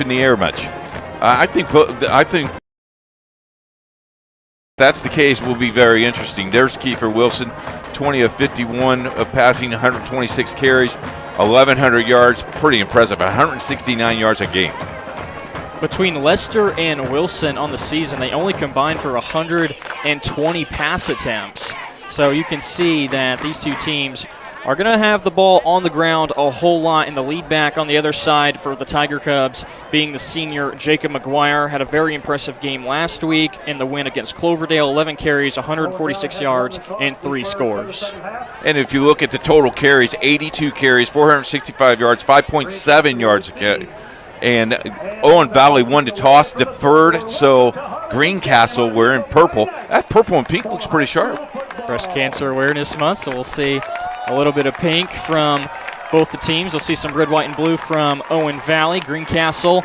in the air much. I think that's the case will be very interesting. There's Kiefer Wilson, 20 of 51 of passing, 126 carries, 1,100 yards. Pretty impressive, 169 yards a game. Between Lester and Wilson on the season, they only combined for 120 pass attempts. So you can see that these two teams are going to have the ball on the ground a whole lot, and the lead back on the other side for the Tiger Cubs being the senior Jacob McGuire. Had a very impressive game last week in the win against Cloverdale, 11 carries, 146 yards, and 3 scores. And if you look at the total carries, 82 carries, 465 yards, 5.7 yards a carry. And Owen Valley won the toss, deferred, so Greencastle, we're in purple. That purple and pink looks pretty sharp. Breast Cancer Awareness Month, so we'll see a little bit of pink from both the teams. We'll see some red, white, and blue from Owen Valley. Greencastle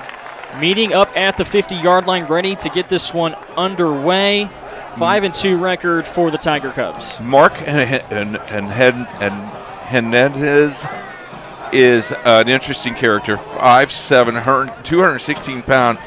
meeting up at the 50-yard line, ready to get this one underway. 5-2 record for the Tiger Cubs. Mark Hernandez is an interesting character. 5'7", 216 pounds.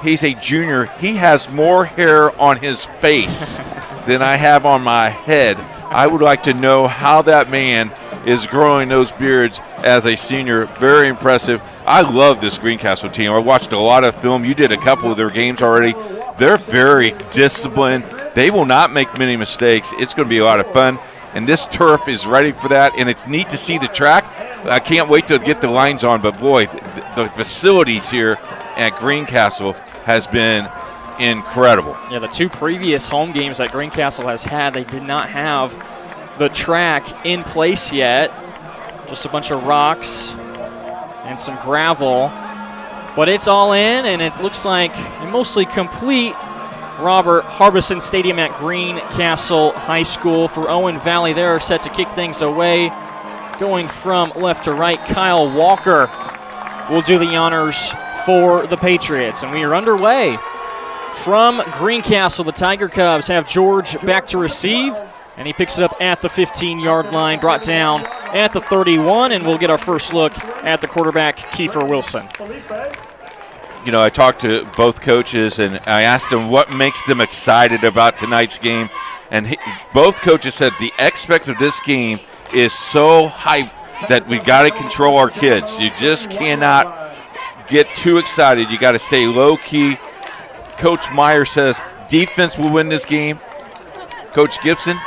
He's a junior. He has more hair on his face than I have on my head. I would like to know how that man is growing those beards as a senior. Very impressive. I love this Greencastle team. I watched a lot of film. You did a couple of their games already. They're very disciplined. They will not make many mistakes. It's going to be a lot of fun, and this turf is ready for that, and it's neat to see the track. I can't wait to get the lines on, but boy, the facilities here at Greencastle has been incredible. Yeah, the 2 previous home games that Greencastle has had, they did not have the track in place yet. Just a bunch of rocks and some gravel. But it's all in, and it looks like a mostly complete Robert Harbison Stadium at Greencastle High School. For Owen Valley, they're set to kick things away. Going from left to right, Kyle Walker will do the honors for the Patriots. And we are underway. From Greencastle, the Tiger Cubs have George back to receive, and he picks it up at the 15-yard line, brought down at the 31, and we'll get our first look at the quarterback, Kiefer Wilson. You know, I talked to both coaches, and I asked them what makes them excited about tonight's game, and both coaches said the aspect of this game is so hype that we got to control our kids. You just cannot get too excited. You got to stay low-key. Coach Meyer says defense will win this game. Coach Gibson,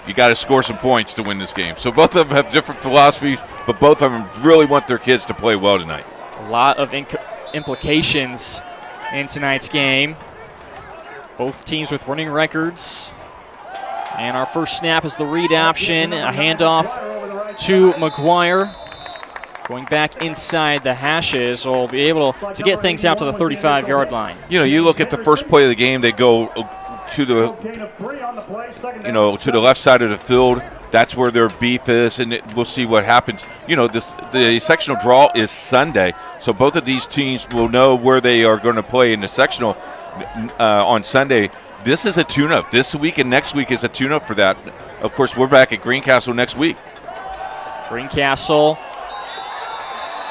you got to score some points to win this game. So both of them have different philosophies, but both of them really want their kids to play well tonight. A lot of implications in tonight's game. Both teams with winning records. And our first snap is the read option, a handoff to McGuire. Going back inside the hashes, we'll be able to get things out to the 35-yard line. You know, you look at the first play of the game, they go to the left side of the field. That's where their beef is, and we'll see what happens. You know, the sectional draw is Sunday, so both of these teams will know where they are going to play in the sectional on Sunday. This is a tune-up. This week and next week is a tune-up for that. Of course, we're back at Greencastle next week. Greencastle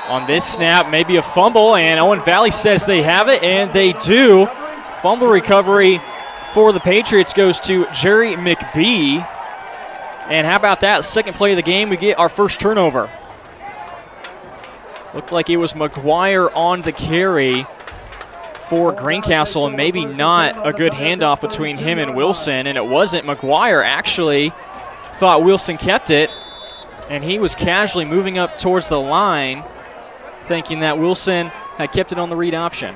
on this snap, maybe a fumble, and Owen Valley says they have it, and they do. Fumble recovery for the Patriots goes to Jerry McBee. And how about that? Second play of the game, we get our first turnover. Looked like it was McGuire on the carry for Greencastle, and maybe not a good handoff between him and Wilson, and it wasn't. McGuire actually thought Wilson kept it, and he was casually moving up towards the line, thinking that Wilson had kept it on the read option.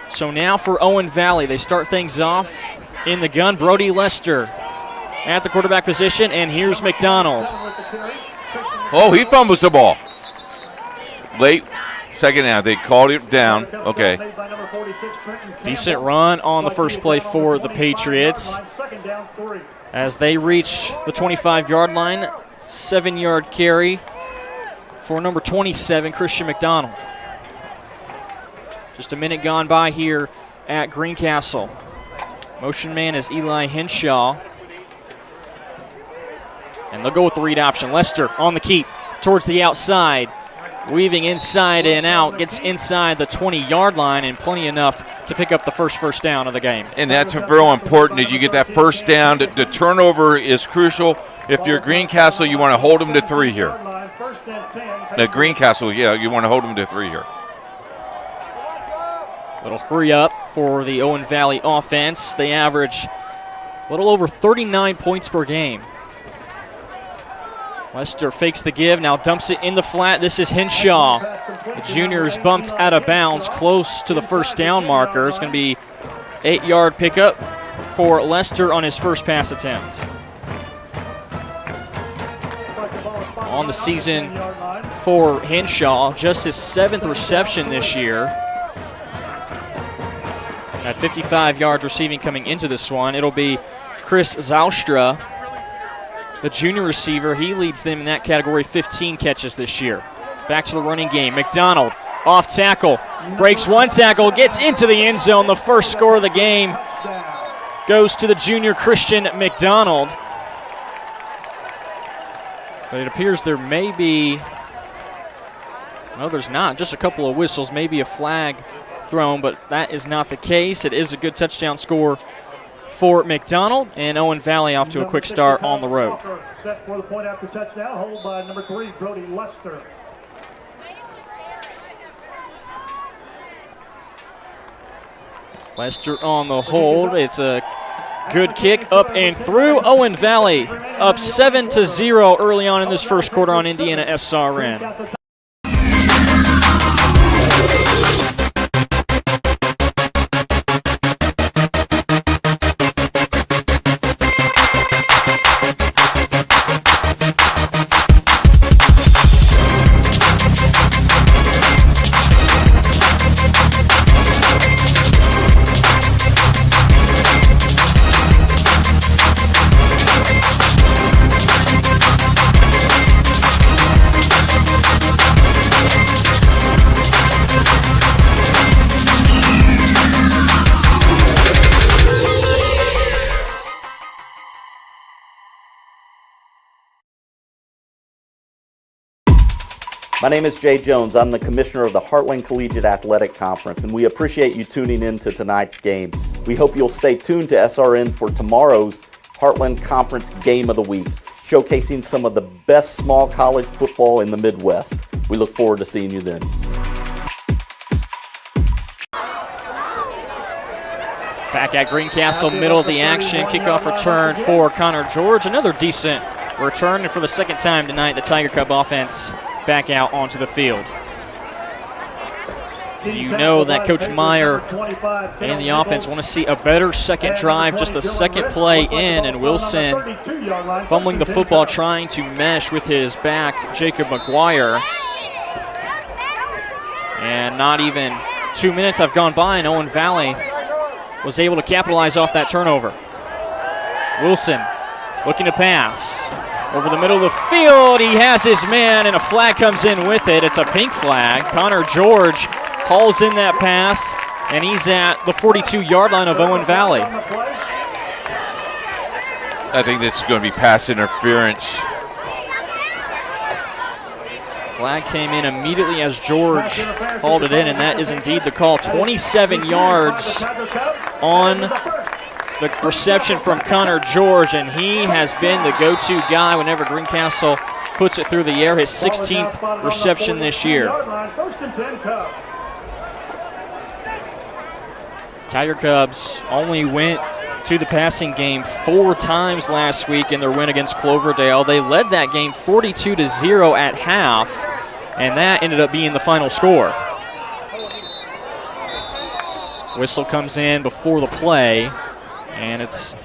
So now for Owen Valley, they start things off in the gun. Brody Lester at the quarterback position, and here's McDonald. Oh, he fumbles the ball. Late second half, they called it down. Okay. Decent run on the first play for the Patriots as they reach the 25-yard line. 7-yard carry for number 27, Christian McDonald. Just a minute gone by here at Greencastle. Motion man is Eli Henshaw. And they'll go with the read option. Lester on the keep towards the outside. weaving inside and out, gets inside the 20-yard line, and plenty enough to pick up the first down of the game. And that's very important that you get that first down. The turnover is crucial. If you're Greencastle, you want to hold them to 3 here. Greencastle, yeah, you want to hold them to 3 here. Little hurry up for the Owen Valley offense. They average a little over 39 points per game. Lester fakes the give, now dumps it in the flat. This is Henshaw. The junior's bumped out of bounds close to the first down marker. It's going to be 8-yard pickup for Lester on his first pass attempt. On the season for Henshaw, just his 7th reception this year. At 55 yards receiving coming into this one, it'll be Chris Zaustra, the junior receiver. He leads them in that category, 15 catches this year. Back to the running game. McDonald off tackle, breaks one tackle, gets into the end zone. The first score of the game goes to the junior Christian McDonald. But it appears there may be, no, there's not, just a couple of whistles, maybe a flag thrown, but that is not the case. It is a good touchdown score for McDonald, and Owen Valley off to a quick start on the road. Set for the point after touchdown, hold by number 3, Brody Lester. Lester on the hold. It's a good kick up and through. Owen Valley up 7-0 early on in this first quarter on IndianaSRN. My name is Jay Jones. I'm the commissioner of the Heartland Collegiate Athletic Conference, and we appreciate you tuning in to tonight's game. We hope you'll stay tuned to SRN for tomorrow's Heartland Conference Game of the Week, showcasing some of the best small college football in the Midwest. We look forward to seeing you then. Back at Greencastle, middle of the action, kickoff return for Connor George. Another decent return, and for the second time tonight, the Tiger Cub offense back out onto the field. You know that Coach Meyer and the offense want to see a better second drive, just the second play in, and Wilson fumbling the football, trying to mesh with his back, Jacob McGuire. And not even 2 minutes have gone by, and Owen Valley was able to capitalize off that turnover. Wilson looking to pass. Over the middle of the field, he has his man, and a flag comes in with it. It's a pink flag. Connor George hauls in that pass, and he's at the 42-yard line of Owen Valley. I think this is going to be pass interference. Flag came in immediately as George hauled it in, and that is indeed the call. 27 yards on the reception from Connor George, and he has been the go-to guy whenever Greencastle puts it through the air. His 16th reception this year. Tiger Cubs only went to the passing game 4 times last week in their win against Cloverdale. They led that game 42-0 at half, and that ended up being the final score. Whistle comes in before the play, and it's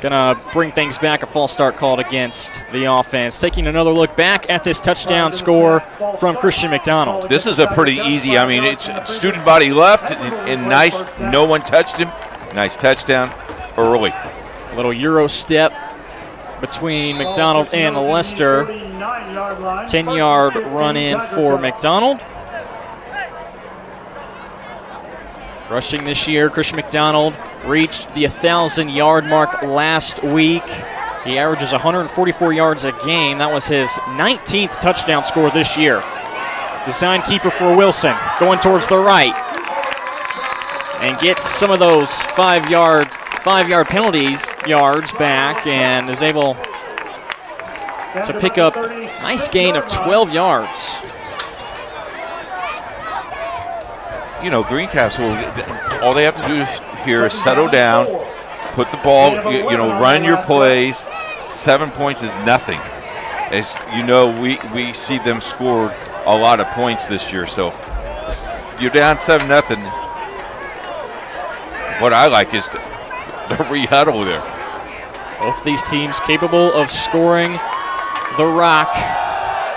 going to bring things back. A false start called against the offense. Taking another look back at this touchdown score from Christian McDonald. This is a pretty easy, I mean, it's student body left, and nice, no one touched him. Nice touchdown early. A little Euro step between McDonald and Lester. 10-yard run in for McDonald. Rushing this year, Christian McDonald reached the 1,000-yard mark last week. He averages 144 yards a game. That was his 19th touchdown score this year. Design keeper for Wilson, going towards the right. And gets some of those 5-yard penalties yards back and is able to pick up a nice gain of 12 yards. You know, Greencastle, all they have to do here is settle down, put the ball, you know, run your plays. 7 points is nothing. As you know, we see them scored a lot of points this year. So you're down 7-0. What I like is the re-huddle there. Both these teams capable of scoring the rock.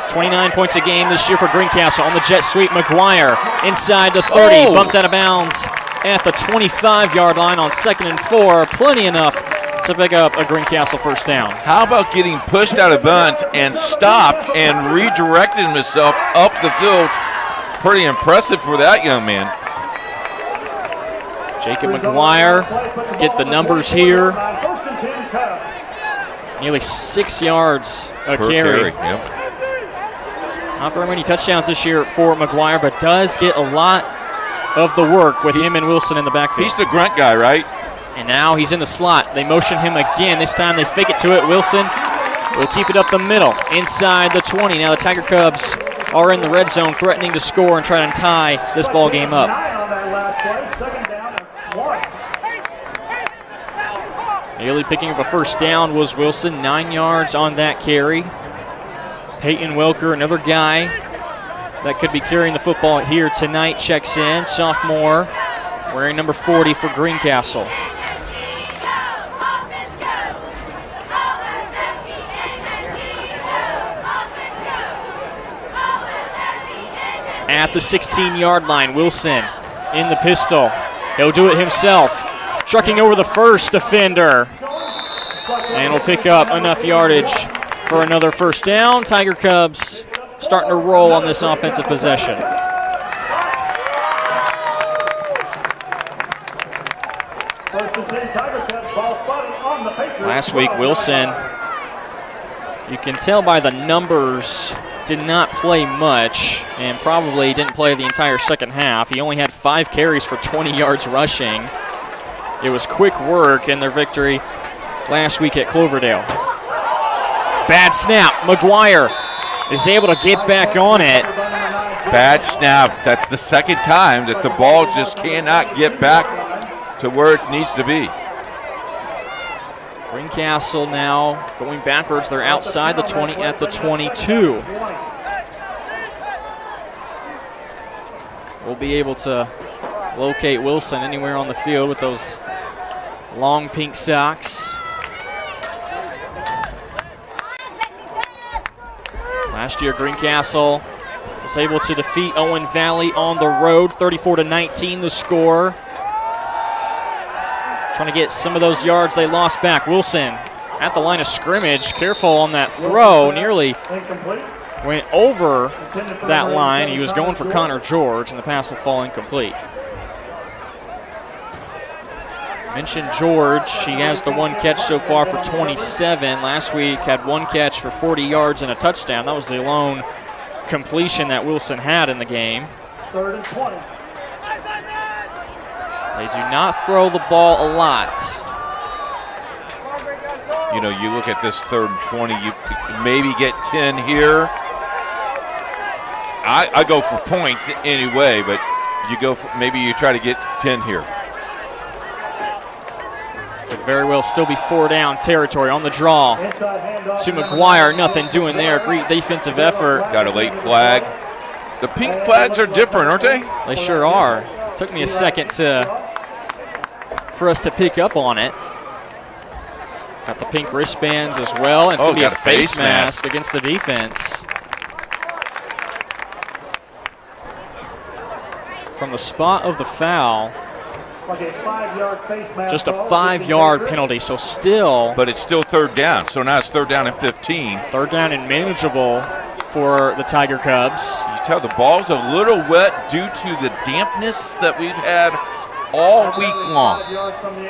29 points a game this year for Greencastle on the jet sweep. McGuire inside the 30, bumped out of bounds at the 25-yard line on 2nd and 4. Plenty enough to pick up a Greencastle first down. How about getting pushed out of bounds and stopped and redirecting himself up the field? Pretty impressive for that young man. Jacob McGuire, get the numbers here. Nearly 6 yards a carry. Yep. Not very many touchdowns this year for McGuire, but does get a lot of the work with him and Wilson in the backfield. He's the grunt guy, right? And now he's in the slot. They motion him again. This time they fake it to it. Wilson will keep it up the middle, inside the 20. Now the Tiger Cubs are in the red zone, threatening to score and try and tie this ball game up. Nearly picking up a first down was Wilson. 9 yards on that carry. Peyton Welker, another guy that could be carrying the football here tonight, checks in. Sophomore, wearing number 40 for Greencastle. At the 16-yard line, Wilson in the pistol. He'll do it himself. Trucking over the first defender. And will pick up enough yardage for another first down. Tiger Cubs starting to roll on this offensive possession. Last week, Wilson, you can tell by the numbers, did not play much and probably didn't play the entire second half. He only had 5 carries for 20 yards rushing. It was quick work in their victory last week at Cloverdale. Bad snap. McGuire is able to get back on it. Bad snap. That's the second time that the ball just cannot get back to where it needs to be. Greencastle now going backwards. They're outside the 20 at the 22. We'll be able to locate Wilson anywhere on the field with those long pink socks. Last year, Greencastle was able to defeat Owen Valley on the road, 34-19 the score. Trying to get some of those yards they lost back. Wilson at the line of scrimmage, careful on that throw, nearly went over that line. He was going for Connor George, and the pass will fall incomplete. Mentioned George, he has the 1 catch so far for 27. Last week had 1 catch for 40 yards and a touchdown. That was the lone completion that Wilson had in the game. 3rd and 20. They do not throw the ball a lot. You know, you look at this 3rd and 20, you maybe get 10 here. I go for points anyway, but you go for, maybe you try to get 10 here. Could very well still be 4 down territory on the draw. To McGuire, nothing doing there. Great defensive effort. Got a late flag. The pink flags are different, aren't they? They sure are. Took me a second for us to pick up on it. Got the pink wristbands as well. And it's going to be a face mask against the defense. From the spot of the foul, just a 5-yard penalty, so still. But it's still 3rd down, so now it's 3rd down and 15. 3rd down and manageable for the Tiger Cubs. You tell the ball's a little wet due to the dampness that we've had all week long.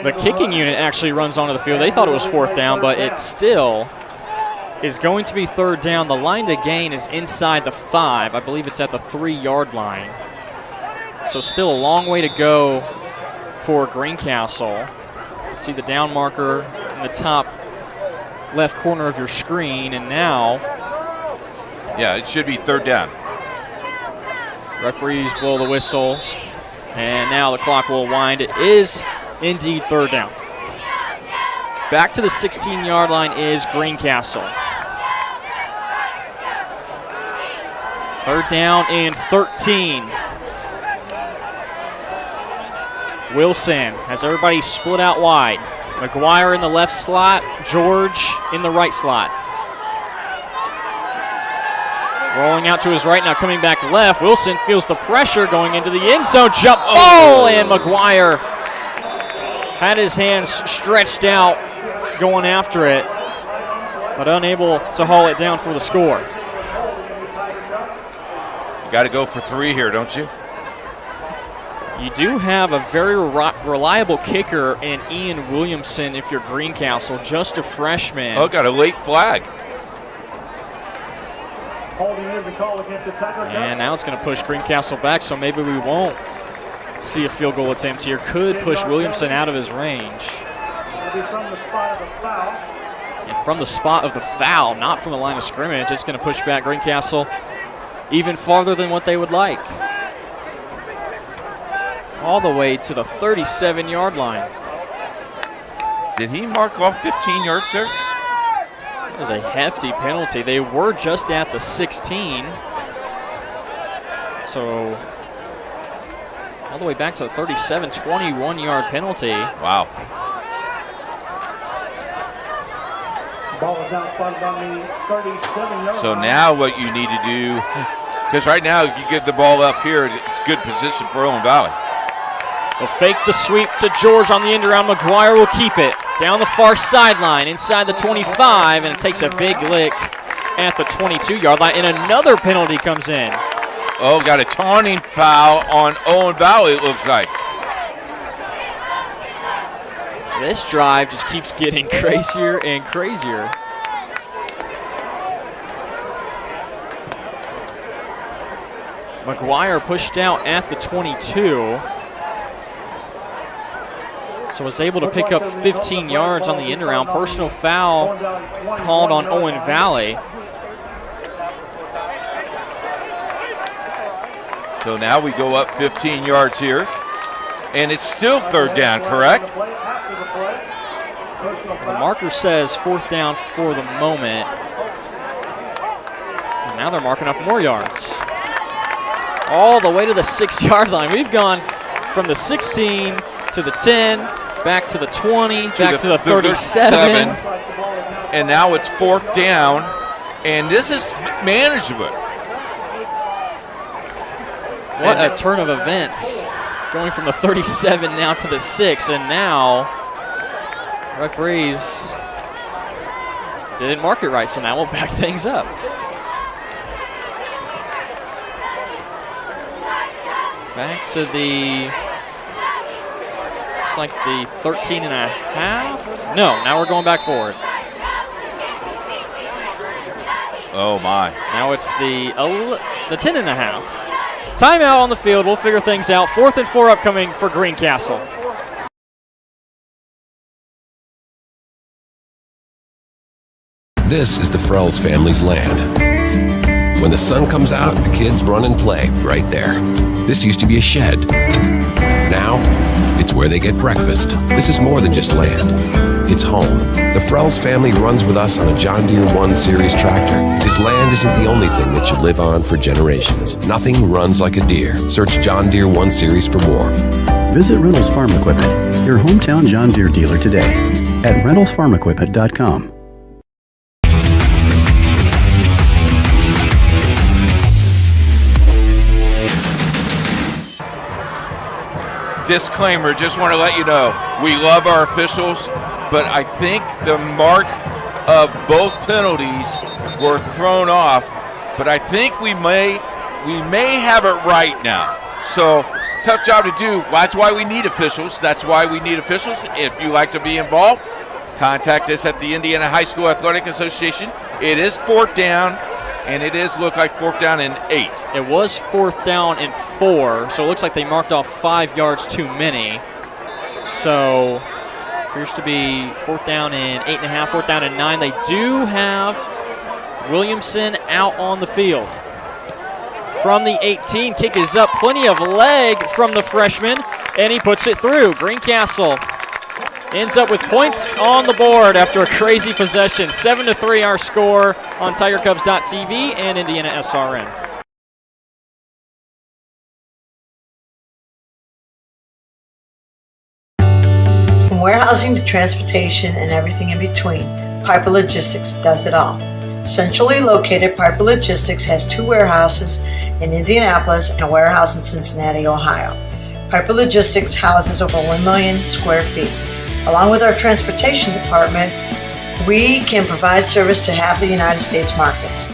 The kicking unit actually runs onto the field. They thought it was 4th down, but it's still is going to be third down. The line to gain is inside the 5. I believe it's at the 3-yard line. So still a long way to go for Greencastle. See the down marker in the top left corner of your screen, and now, yeah, it should be third down. Referees blow the whistle, and now the clock will wind. It is indeed third down. Back to the 16-yard line is Greencastle. Third down and 13. Wilson has everybody split out wide. McGuire in the left slot, George in the right slot. Rolling out to his right, now coming back left. Wilson feels the pressure going into the end zone. Jump ball, and McGuire had his hands stretched out going after it, but unable to haul it down for the score. You got to go for 3 here, don't you? You do have a very reliable kicker in Ian Williamson if you're Greencastle, just a freshman. Oh, got a late flag. And now it's going to push Greencastle back, so maybe we won't see a field goal attempt here. Could push Williamson out of his range. And from the spot of the foul, not from the line of scrimmage, it's going to push back Greencastle even farther than what they would like. All the way to the 37-yard line. Did he mark off 15 yards there? That was a hefty penalty. They were just at the 16. So all the way back to the 37, 21-yard penalty. Wow. Ball is now spotted on the 37-yard So line. now what you need to do, because right now if you get the ball up here, it's good position for Owen Valley. They'll fake the sweep to George on the end around. McGuire will keep it down the far sideline inside the 25, and it takes a big lick at the 22-yard line, and another penalty comes in. Oh, got a taunting foul on Owen Valley, it looks like. This drive just keeps getting crazier and crazier. McGuire pushed out at the 22. So was able to pick up 15 yards on the end around. Personal foul called on Owen Valley. So now we go up 15 yards here. And it's still third down, correct? The marker says fourth down for the moment. And now they're marking off more yards. All the way to the 6-yard line. We've gone from the 16 to the 10, back to the 20, back to the 37. And now it's fourth down. And this is manageable. What a turn of events. Going from the 37 now to the 6, and now referees didn't mark it right, so now we'll back things up. Back to the, looks like the 13 and a half. No, now we're going back forward. Oh my. Now it's the 10 and a half. Timeout on the field. We'll figure things out. 4th and 4 upcoming for Greencastle. This is the Frells family's land. When the sun comes out, the kids run and play right there. This used to be a shed. Now, it's where they get breakfast. This is more than just land. It's home. The Frells family runs with us on a John Deere 1 Series tractor. This land isn't the only thing that should live on for generations. Nothing runs like a Deere. Search John Deere 1 Series for more. Visit Reynolds Farm Equipment, your hometown John Deere dealer today at reynoldsfarmequipment.com. Disclaimer, just want to let you know, we love our officials, but I think the mark of both penalties were thrown off, but I think we may have it right now. So, tough job to do. That's why we need officials. If you like to be involved, contact us at the Indiana High School Athletic Association. It is 4th down, and it is look like 4th down and 8. It was 4th down and 4, so it looks like they marked off 5 yards too many. So appears to be 4th down and 8.5, 4th down and 9. They do have Williamson out on the field. From the 18, kick is up, plenty of leg from the freshman, and he puts it through. Greencastle ends up with points on the board after a crazy possession. 7-3 our score on TigerCubs.tv and IndianaSRN. From warehousing to transportation and everything in between, Piper Logistics does it all. Centrally located, Piper Logistics has 2 warehouses in Indianapolis and a warehouse in Cincinnati, Ohio. Piper Logistics houses over 1 million square feet. Along with our transportation department, we can provide service to half the United States markets.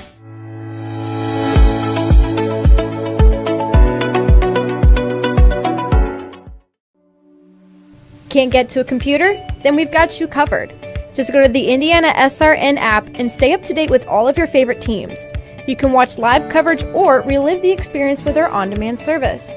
Can't get to a computer? Then we've got you covered. Just go to the IndianaSRN app and stay up to date with all of your favorite teams. You can watch live coverage or relive the experience with our on-demand service.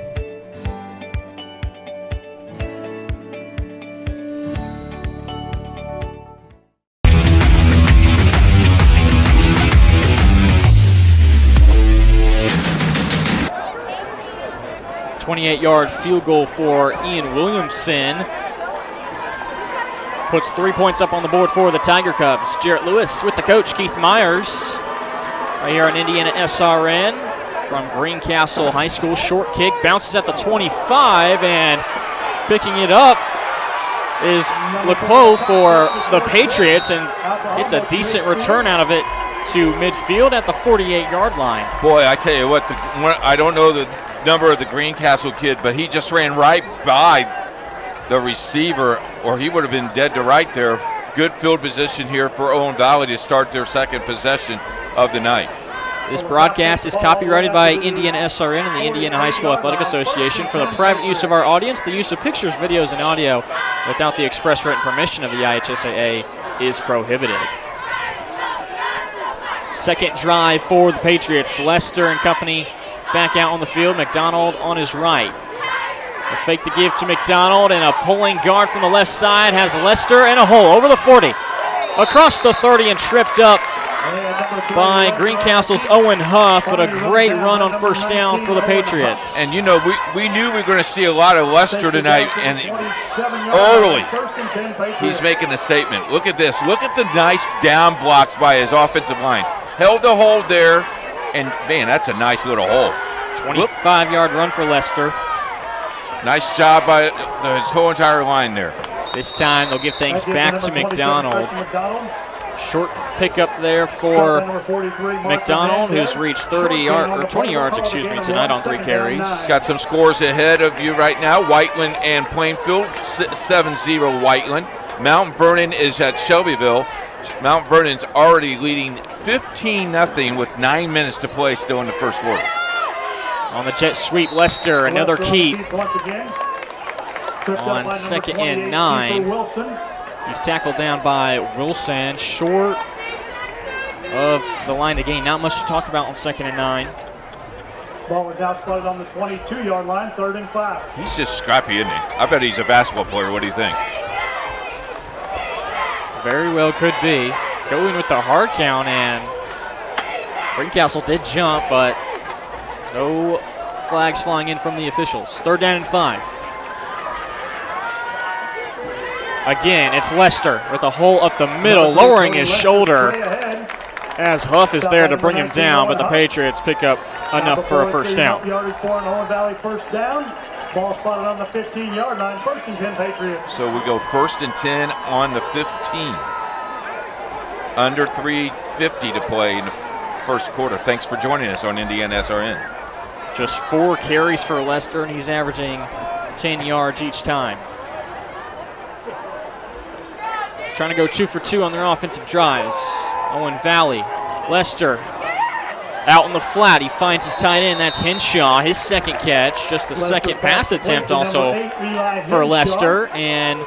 A 28-yard field goal for Ian Williamson. Puts 3 points up on the board for the Tiger Cubs. Jarrett Lewis with the coach, Keith Myers, right here on IndianaSRN from Greencastle High School. Short kick, bounces at the 25, and picking it up is Leclos for the Patriots, and gets a decent return out of it to midfield at the 48-yard line. Boy, I tell you what, I don't know the number of the Greencastle kid, but he just ran right by the receiver, or he would have been dead to right there. Good field position here for Owen Valley to start their second possession of the night. This broadcast is copyrighted by IndianaSRN and the Indiana High School Athletic Association for the private use of our audience. The use of pictures, videos, and audio without the express written permission of the IHSAA is prohibited. Second drive for the Patriots. Lester and company back out on the field. McDonald on his right. A fake to give to McDonald, and a pulling guard from the left side has Lester in a hole over the 40. Across the 30 and tripped up by Greencastle's Owen Huff, but a great run on first down for the Patriots. And you know, we knew we were going to see a lot of Lester tonight, and early he's making a statement. Look at this. Look at the nice down blocks by his offensive line. Held the hold there, and man, that's a nice little hole. 25-yard run for Lester. Nice job by his whole entire line there. This time they'll give things back to McDonald. Short pickup there for McDonald, who's reached 20 yards, tonight on 3 carries. Got some scores ahead of you right now. Whiteland and Plainfield, 7-0 Whiteland. Mount Vernon is at Shelbyville. Mount Vernon's already leading 15-0 with 9 minutes to play still in the first quarter. On the jet sweep, Lester, another keep on 2nd and 9. He's tackled down by Wilson, short of the line to gain. Not much to talk about on 2nd and 9. Ball is now spotted on the 22-yard line, 3rd and 5. He's just scrappy, isn't he? I bet he's a basketball player. What do you think? Very well could be. Going with the hard count, and Greencastle did jump, but no flags flying in from the officials. 3rd down and 5. Again, it's Lester with a hole up the middle, lowering his shoulder as Huff is there to bring him down, but the Patriots pick up enough for a first down. Ball spotted on the 15-yard line, 1st and 10 Patriots. So we go 1st and 10 on the 15. Under 3:50 to play in the first quarter. Thanks for joining us on IndianaSRN. Just 4 carries for Lester, and he's averaging 10 yards each time. Trying to go 2 for 2 on their offensive drives. Owen Valley, Lester out in the flat. He finds his tight end. That's Henshaw, his second catch. Just the second pass attempt also for Lester. And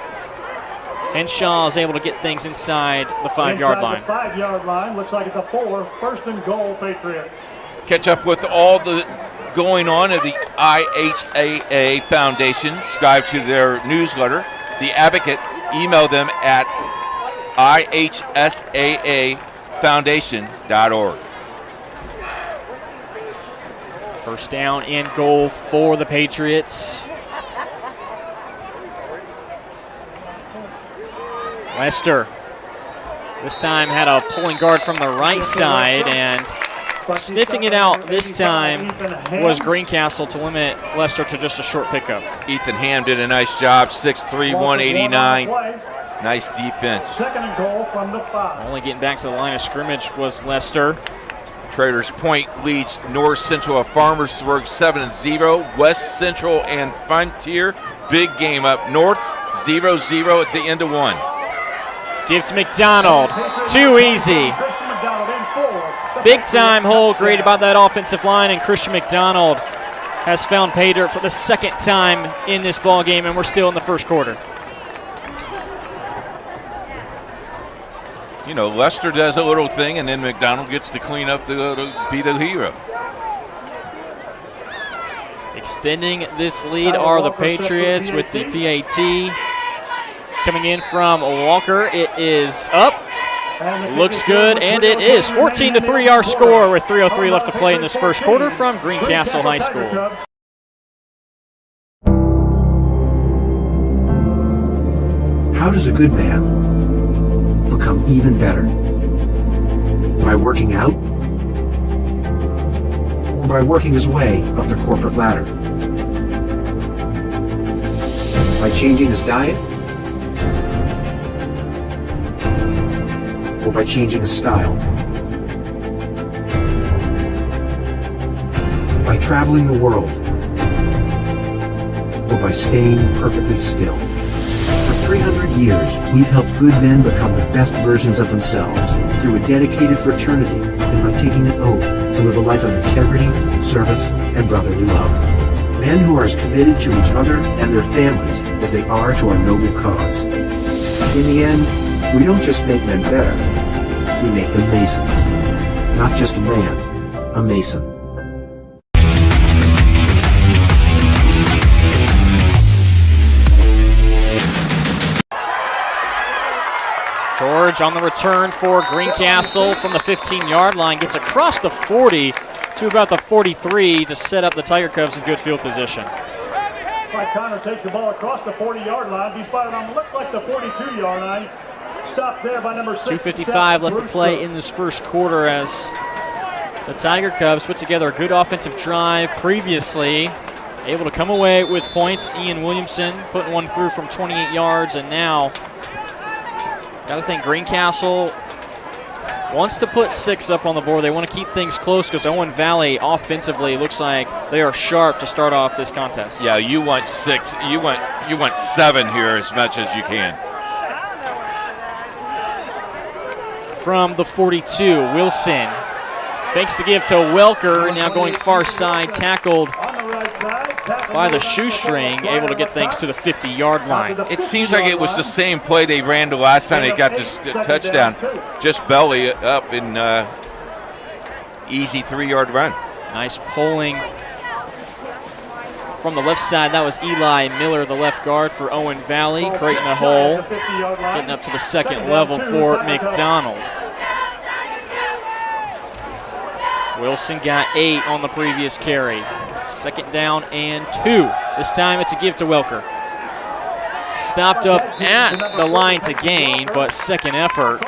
Henshaw is able to get things inside the 5-yard line. The 5-yard line. Looks like it's a 4. First and goal, Patriots. Catch up with all the going on at the IHSAA Foundation. Subscribe to their newsletter, The Advocate. Email them at IHSAAfoundation.org. First down and goal for the Patriots. Lester this time had a pulling guard from the right side, and sniffing it out this time was Greencastle to limit Lester to just a short pickup. Ethan Ham did a nice job, 6'3", 189. Nice defense. Second and goal from the 5. Only getting back to the line of scrimmage was Lester. Traders Point leads North Central of Farmersburg 7-0. West Central and Frontier, big game up north, 0-0 at the end of 1. Give to McDonald. Too easy. Big time hole created by that offensive line, and Christian McDonald has found pay dirt for the second time in this ball game, and we're still in the first quarter. You know, Lester does a little thing, and then McDonald gets to clean up to be the hero. Extending this lead are the Patriots with the PAT. Coming in from Walker, it is up. Looks good, and it is 14-3 our score with 3:03 left to play in this first quarter from Greencastle High School. How does a good man become even better? By working out? Or by working his way up the corporate ladder? By changing his diet? Or by changing his style? By traveling the world? Or by staying perfectly still? For 300 years, we've helped good men become the best versions of themselves through a dedicated fraternity and by taking an oath to live a life of integrity, service, and brotherly love. Men who are as committed to each other and their families as they are to our noble cause. In the end, we don't just make men better, we make them Masons. Not just a man, a Mason. George on the return for Greencastle from the 15-yard line, gets across the 40 to about the 43 to set up the Tiger Cubs in good field position. Mike Connor takes the ball across the 40-yard line. He's spotted on, looks like the 42-yard line. Stopped there by number 6. 2:55 left to play in this first quarter as the Tiger Cubs put together a good offensive drive previously. Able to come away with points. Ian Williamson putting one through from 28 yards, and now got to think Greencastle wants to put 6 up on the board. They want to keep things close because Owen Valley offensively looks like they are sharp to start off this contest. Yeah, you want 6. You want 7 here as much as you can. From the 42, Wilson fakes the give to Welker, now going far side, tackled by the shoestring, able to get things to the 50-yard line. It seems like it was the same play they ran the last time they got this touchdown. Just belly up in easy 3-yard run. Nice pulling from the left side. That was Eli Miller, the left guard for Owen Valley, creating a hole, getting up to the second level for McDonald. Wilson got 8 on the previous carry. Second down and 2. This time it's a give to Welker. Stopped up at the line to gain, but second effort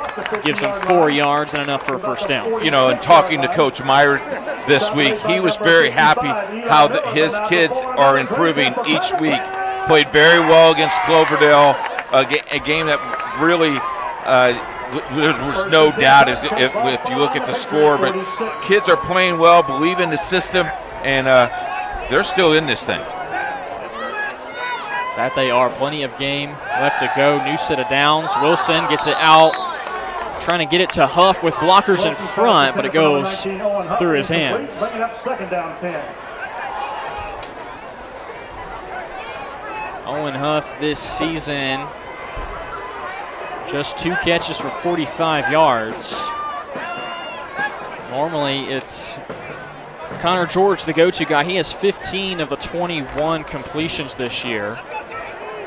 gives him 4 yards and enough for a first down. You know, and talking to Coach Meyer this week, he was very happy how his kids are improving each week. Played very well against Cloverdale, a game that really there was no doubt if you look at the score, but kids are playing well, believe in the system, and they're still in this thing. That they are. Plenty of game left to go. New set of downs. Wilson gets it out, trying to get it to Huff with blockers in front, but it goes through his hands. Second down 10. Owen Huff this season Just 2 catches for 45 yards. Normally it's Connor George, the go-to guy. He has 15 of the 21 completions this year.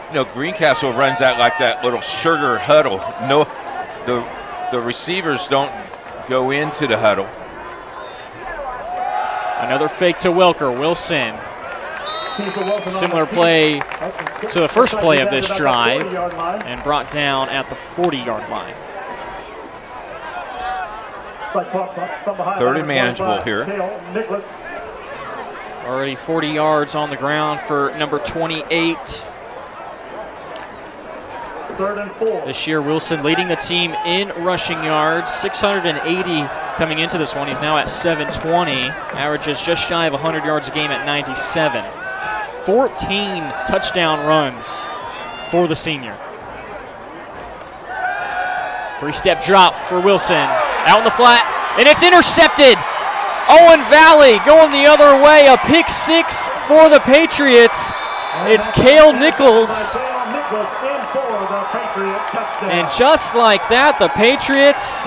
You know, Greencastle runs that like that little sugar huddle. No, the receivers don't go into the huddle. Another fake to Welker. Wilson. Similar play to the first play of this drive, and brought down at the 40-yard line. Third and manageable here. Already 40 yards on the ground for number 28. This year, Wilson leading the team in rushing yards, 680 coming into this one. He's now at 720, averages just shy of 100 yards a game at 97. 14 touchdown runs for the senior. 3-step drop for Wilson. Out in the flat, and it's intercepted. Owen Valley going the other way. A pick 6 for the Patriots. It's Cale Nichols. And just like that, the Patriots,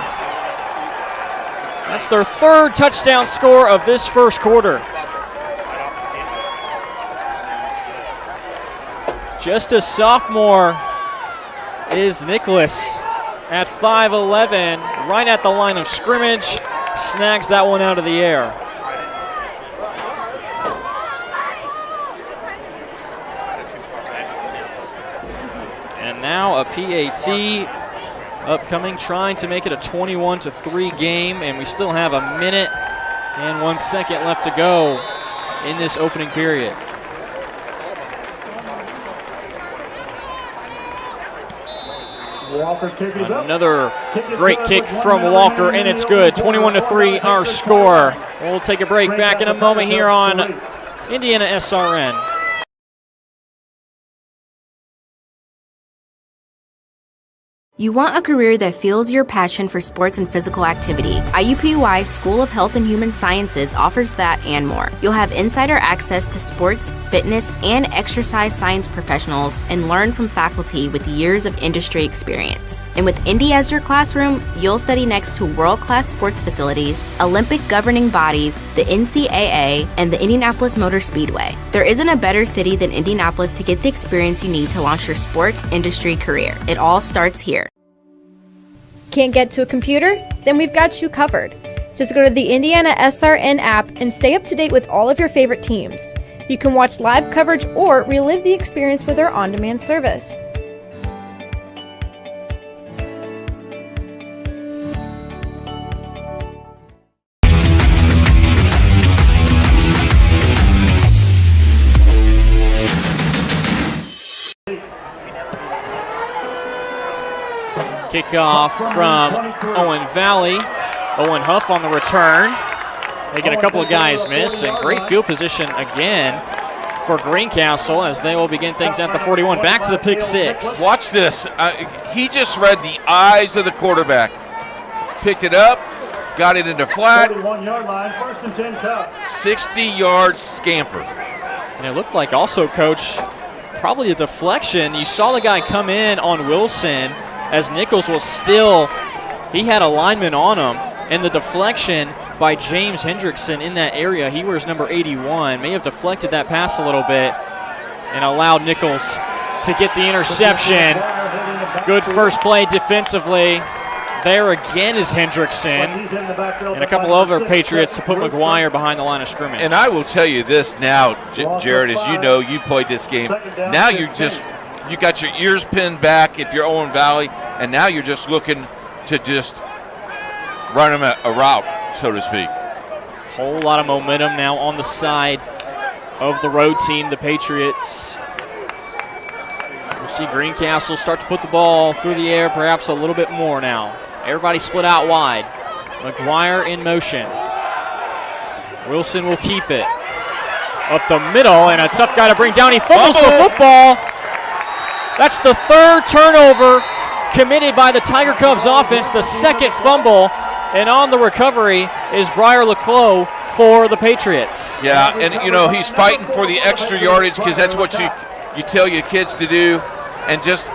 that's their 3rd touchdown score of this first quarter. Just a sophomore is Nicholas at 5'11", right at the line of scrimmage, snags that one out of the air. And now a PAT upcoming, trying to make it a 21-3 game, and we still have a minute and 1 second left to go in this opening period. Another great kick from Walker, and it's good. 21-3 our score. We'll take a break. Back in a moment here on IndianaSRN. You want a career that fuels your passion for sports and physical activity. IUPUI School of Health and Human Sciences offers that and more. You'll have insider access to sports, fitness, and exercise science professionals and learn from faculty with years of industry experience. And with Indy as your classroom, you'll study next to world-class sports facilities, Olympic governing bodies, the NCAA, and the Indianapolis Motor Speedway. There isn't a better city than Indianapolis to get the experience you need to launch your sports industry career. It all starts here. Can't get to a computer? Then we've got you covered. Just go to the IndianaSRN app and stay up to date with all of your favorite teams. You can watch live coverage or relive the experience with our on-demand service. Kickoff from Owen Valley. Owen Huff on the return. Making a couple of guys miss, and great field position again for Greencastle as they will begin things at the 41. Back to the pick 6. Watch this. He just read the eyes of the quarterback. Picked it up, got it into flat. 60-yard scamper. And it looked like also, Coach, probably a deflection. You saw the guy come in on Wilson as Nichols was still, he had a lineman on him, and the deflection by James Hendrickson in that area, he wears number 81, may have deflected that pass a little bit and allowed Nichols to get the interception. Good first play defensively. There again is Hendrickson, and a couple other Patriots to put McGuire behind the line of scrimmage. And I will tell you this now, Jared, as you know, you played this game. Now you got your ears pinned back if you're Owen Valley, and now you're just looking to just run them a route, so to speak. Whole lot of momentum now on the side of the road team, the Patriots. We'll see Greencastle start to put the ball through the air, perhaps a little bit more now. Everybody split out wide. McGuire in motion. Wilson will keep it. Up the middle, and a tough guy to bring down. He fumbles the football. That's the 3rd turnover committed by the Tiger Cubs offense, the 2nd fumble, and on the recovery is Briar Leclos for the Patriots. Yeah, and you know, he's fighting for the extra yardage because that's what you tell your kids to do, and just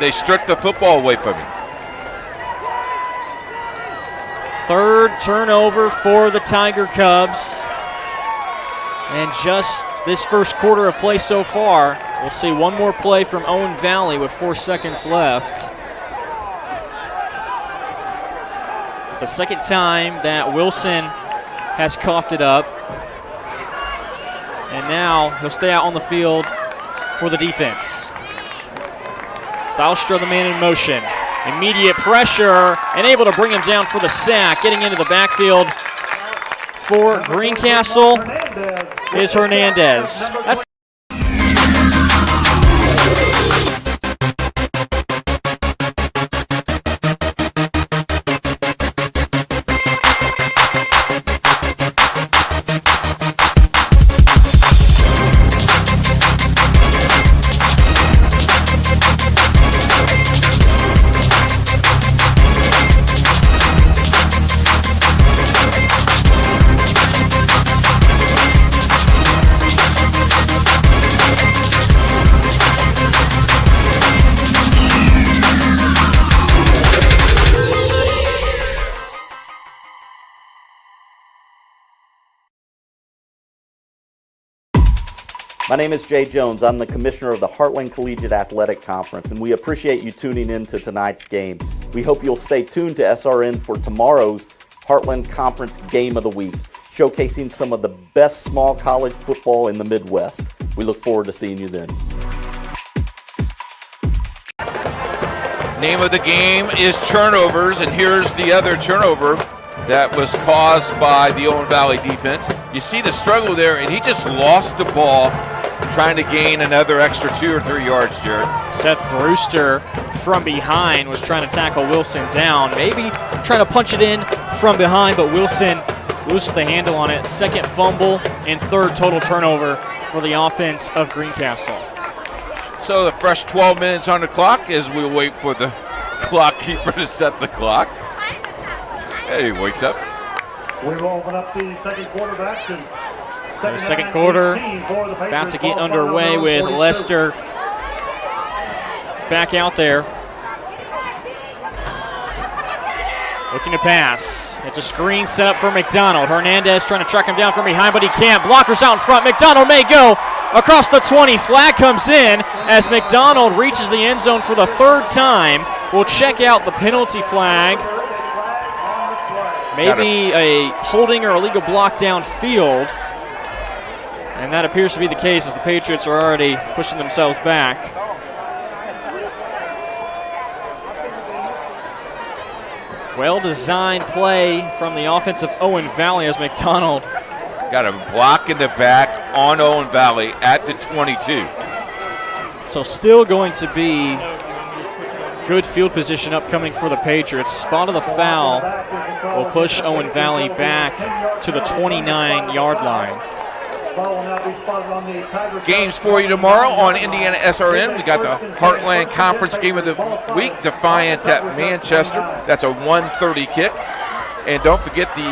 They stripped the football away from me. Third turnover for the Tiger Cubs. And just this first quarter of play so far, we'll see one more play from Owen Valley with 4 seconds left. The second time that Wilson has coughed it up. And now he'll stay out on the field for the defense. Zylstra, the man in motion. Immediate pressure and able to bring him down for the sack. Getting into the backfield for Greencastle is Hernandez. That's My name is Jay Jones. I'm the commissioner of the Heartland Collegiate Athletic Conference, and we appreciate you tuning in to tonight's game. We hope you'll stay tuned to SRN for tomorrow's Heartland Conference Game of the Week, showcasing some of the best small college football in the Midwest. We look forward to seeing you then. Name of the game is turnovers, and here's the other turnover that was caused by the Owen Valley defense. You see the struggle there, and he just lost the ball trying to gain another extra 2 or 3 yards, Jared. Seth Brewster from behind was trying to tackle Wilson down. Maybe trying to punch it in from behind, but Wilson loses the handle on it. Second fumble and third total turnover for the offense of Greencastle. So the fresh 12 minutes on the clock as we wait for the clock keeper to set the clock. Hey, he wakes up. We will open up the second quarter back to so second quarter about to get underway with Lester back out there. Looking to pass. It's a screen set up for McDonald. Hernandez trying to track him down from behind, but he can't. Blockers out in front. McDonald may go across the 20. Flag comes in as McDonald reaches the end zone for the third time. We'll check out the penalty flag. Maybe a holding or illegal block downfield. And that appears to be the case as the Patriots are already pushing themselves back. Well-designed play from the offense of Owen Valley as McDonald got a block in the back on Owen Valley at the 22. So still going to be good field position upcoming for the Patriots. Spot of the foul will push Owen Valley back to the 29-yard line. Games for you tomorrow on IndianaSRN. We got the Heartland Conference Game of the Week, Defiance at Manchester. That's a 1:30 kick. And don't forget the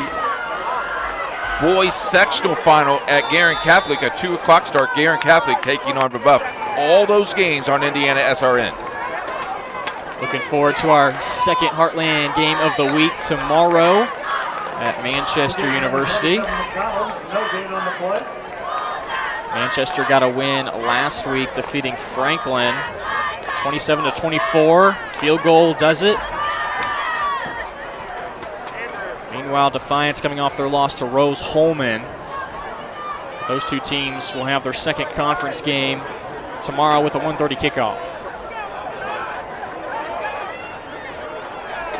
boys sectional final at Guerin Catholic, a 2 o'clock start. Guerin Catholic taking on Rebuff. All those games on IndianaSRN. Looking forward to our second Heartland game of the week tomorrow at Manchester University. Manchester got a win last week, defeating Franklin 27-24. Field goal does it. Meanwhile, Defiance coming off their loss to Rose-Hulman. Those two teams will have their second conference game tomorrow with a 1:30 kickoff.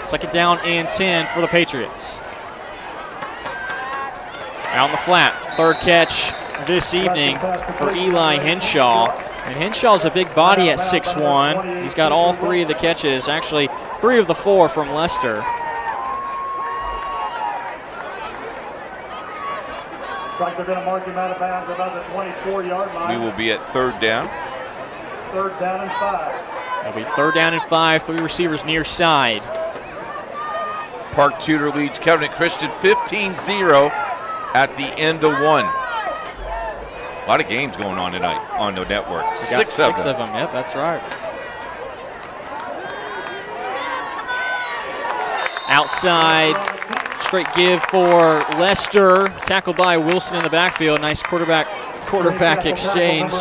Second down and 10 for the Patriots. Out in the flat, third catch this evening for Eli Henshaw. And Henshaw's a big body at 6'1". He's got all 3 of the catches, actually 3 of the 4 from Lester. Like they're going to mark him out of bounds about the 24-yard line. We will be at third down. Third down and 5. It'll be third down and 5, 3 receivers near side. Park Tudor leads Covenant Christian 15-0 at the end of 1. A lot of games going on tonight on the network. Six of them. Yep, that's right. Outside, straight give for Lester. Tackled by Wilson in the backfield. Nice quarterback exchange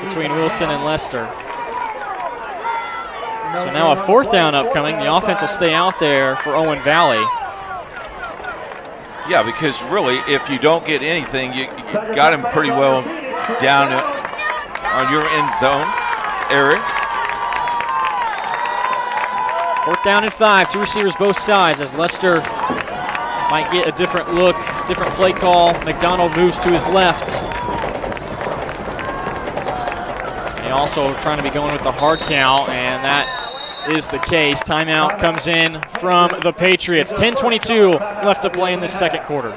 between Wilson and Lester. So now a 4th down upcoming. The offense will stay out there for Owen Valley. Yeah, because really, if you don't get anything, you got him pretty well down on your end zone area. 4th down and 5. 2 receivers both sides as Lester might get a different look, different play call. McDonald moves to his left. They also trying to be going with the hard count, and that is the case. Timeout comes in from the Patriots. 10:22 left to play in this second quarter.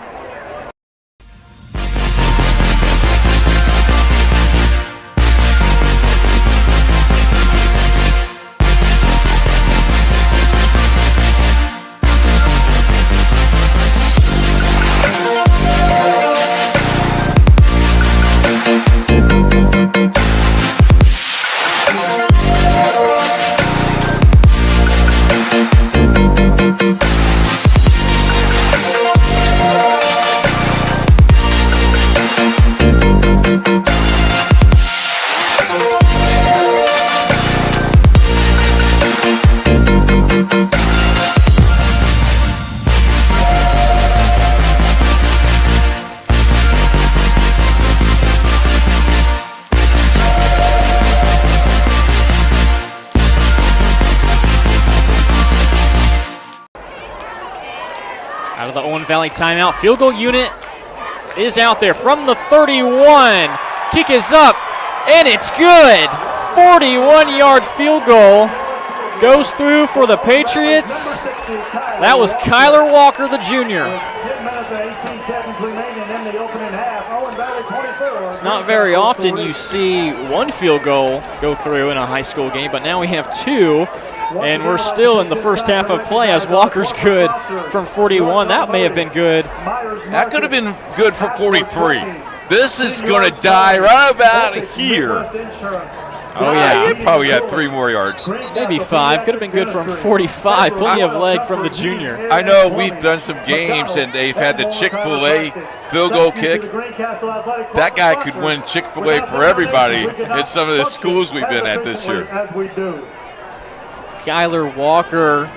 Out of the Owen Valley timeout. Field goal unit is out there from the 31. Kick is up, and it's good. 41-yard field goal goes through for the Patriots. That was Kyler Walker, the junior. It's not very often you see one field goal go through in a high school game, but now we have 2. And we're still in the first half of play as Walker's good from 41. That may have been good. That could have been good for 43. This is going to die right about here. Oh, yeah. You probably got 3 more yards. Maybe 5. Could have been good from 45. Plenty of leg from the junior. I know we've done some games, and they've had the Chick-fil-A field goal kick. That guy could win Chick-fil-A for everybody at some of the schools we've been at this year. Kyler Walker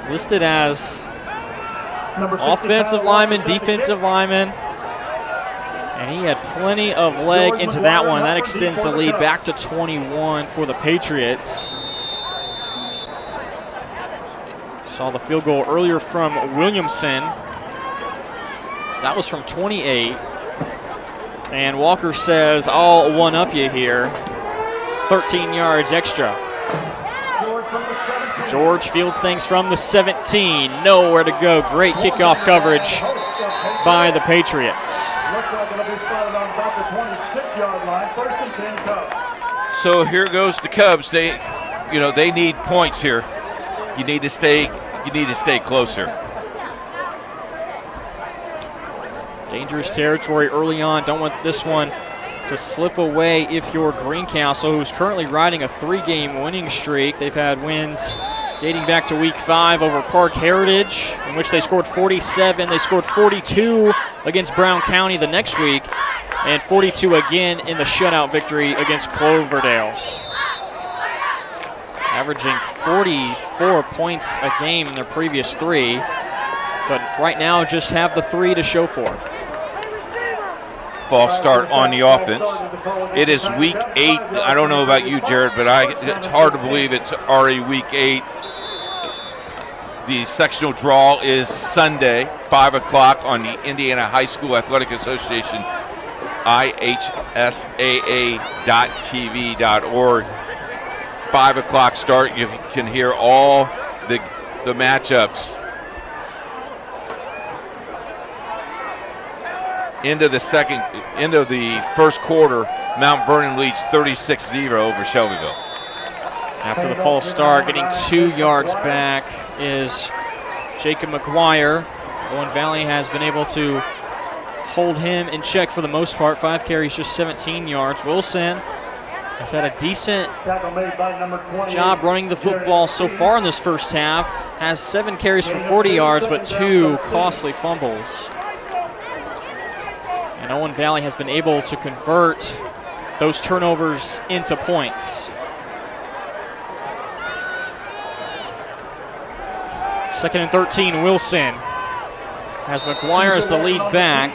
listed as offensive lineman, defensive lineman, and he had plenty of leg into that one. That extends the lead back to 21 for the Patriots. Saw the field goal earlier from Williamson. That was from 28. And Walker says, I'll one-up you here. 13 yards extra. George fields things from the 17. Nowhere to go. Great kickoff coverage by the Patriots. So here goes the Cubs. They need points here. You need to stay closer. Dangerous territory early on. Don't want this one to slip away if you're Greencastle, who's currently riding a 3-game winning streak. They've had wins dating back to week 5 over Park Heritage, in which they scored 47. They scored 42 against Brown County the next week, and 42 again in the shutout victory against Cloverdale. Averaging 44 points a game in their previous 3, but right now just have the 3 to show for it. False start on the offense. It is week 8. I don't know about you, Jared, but it's hard to believe it's already week 8. The sectional draw is Sunday, 5 o'clock on the Indiana High School Athletic Association, IHSAA.tv.org. 5 o'clock start. You can hear all the matchups. End of the first quarter, Mount Vernon leads 36-0 over Shelbyville. After the false start, getting 2 yards back is Jacob McGuire. Owen Valley has been able to hold him in check for the most part. 5 carries, just 17 yards. Wilson has had a decent job running the football so far in this first half. has 7 carries for 40 yards, but 2 costly fumbles. And Owen Valley has been able to convert those turnovers into points. 2nd and 13, Wilson has McGuire as the lead back.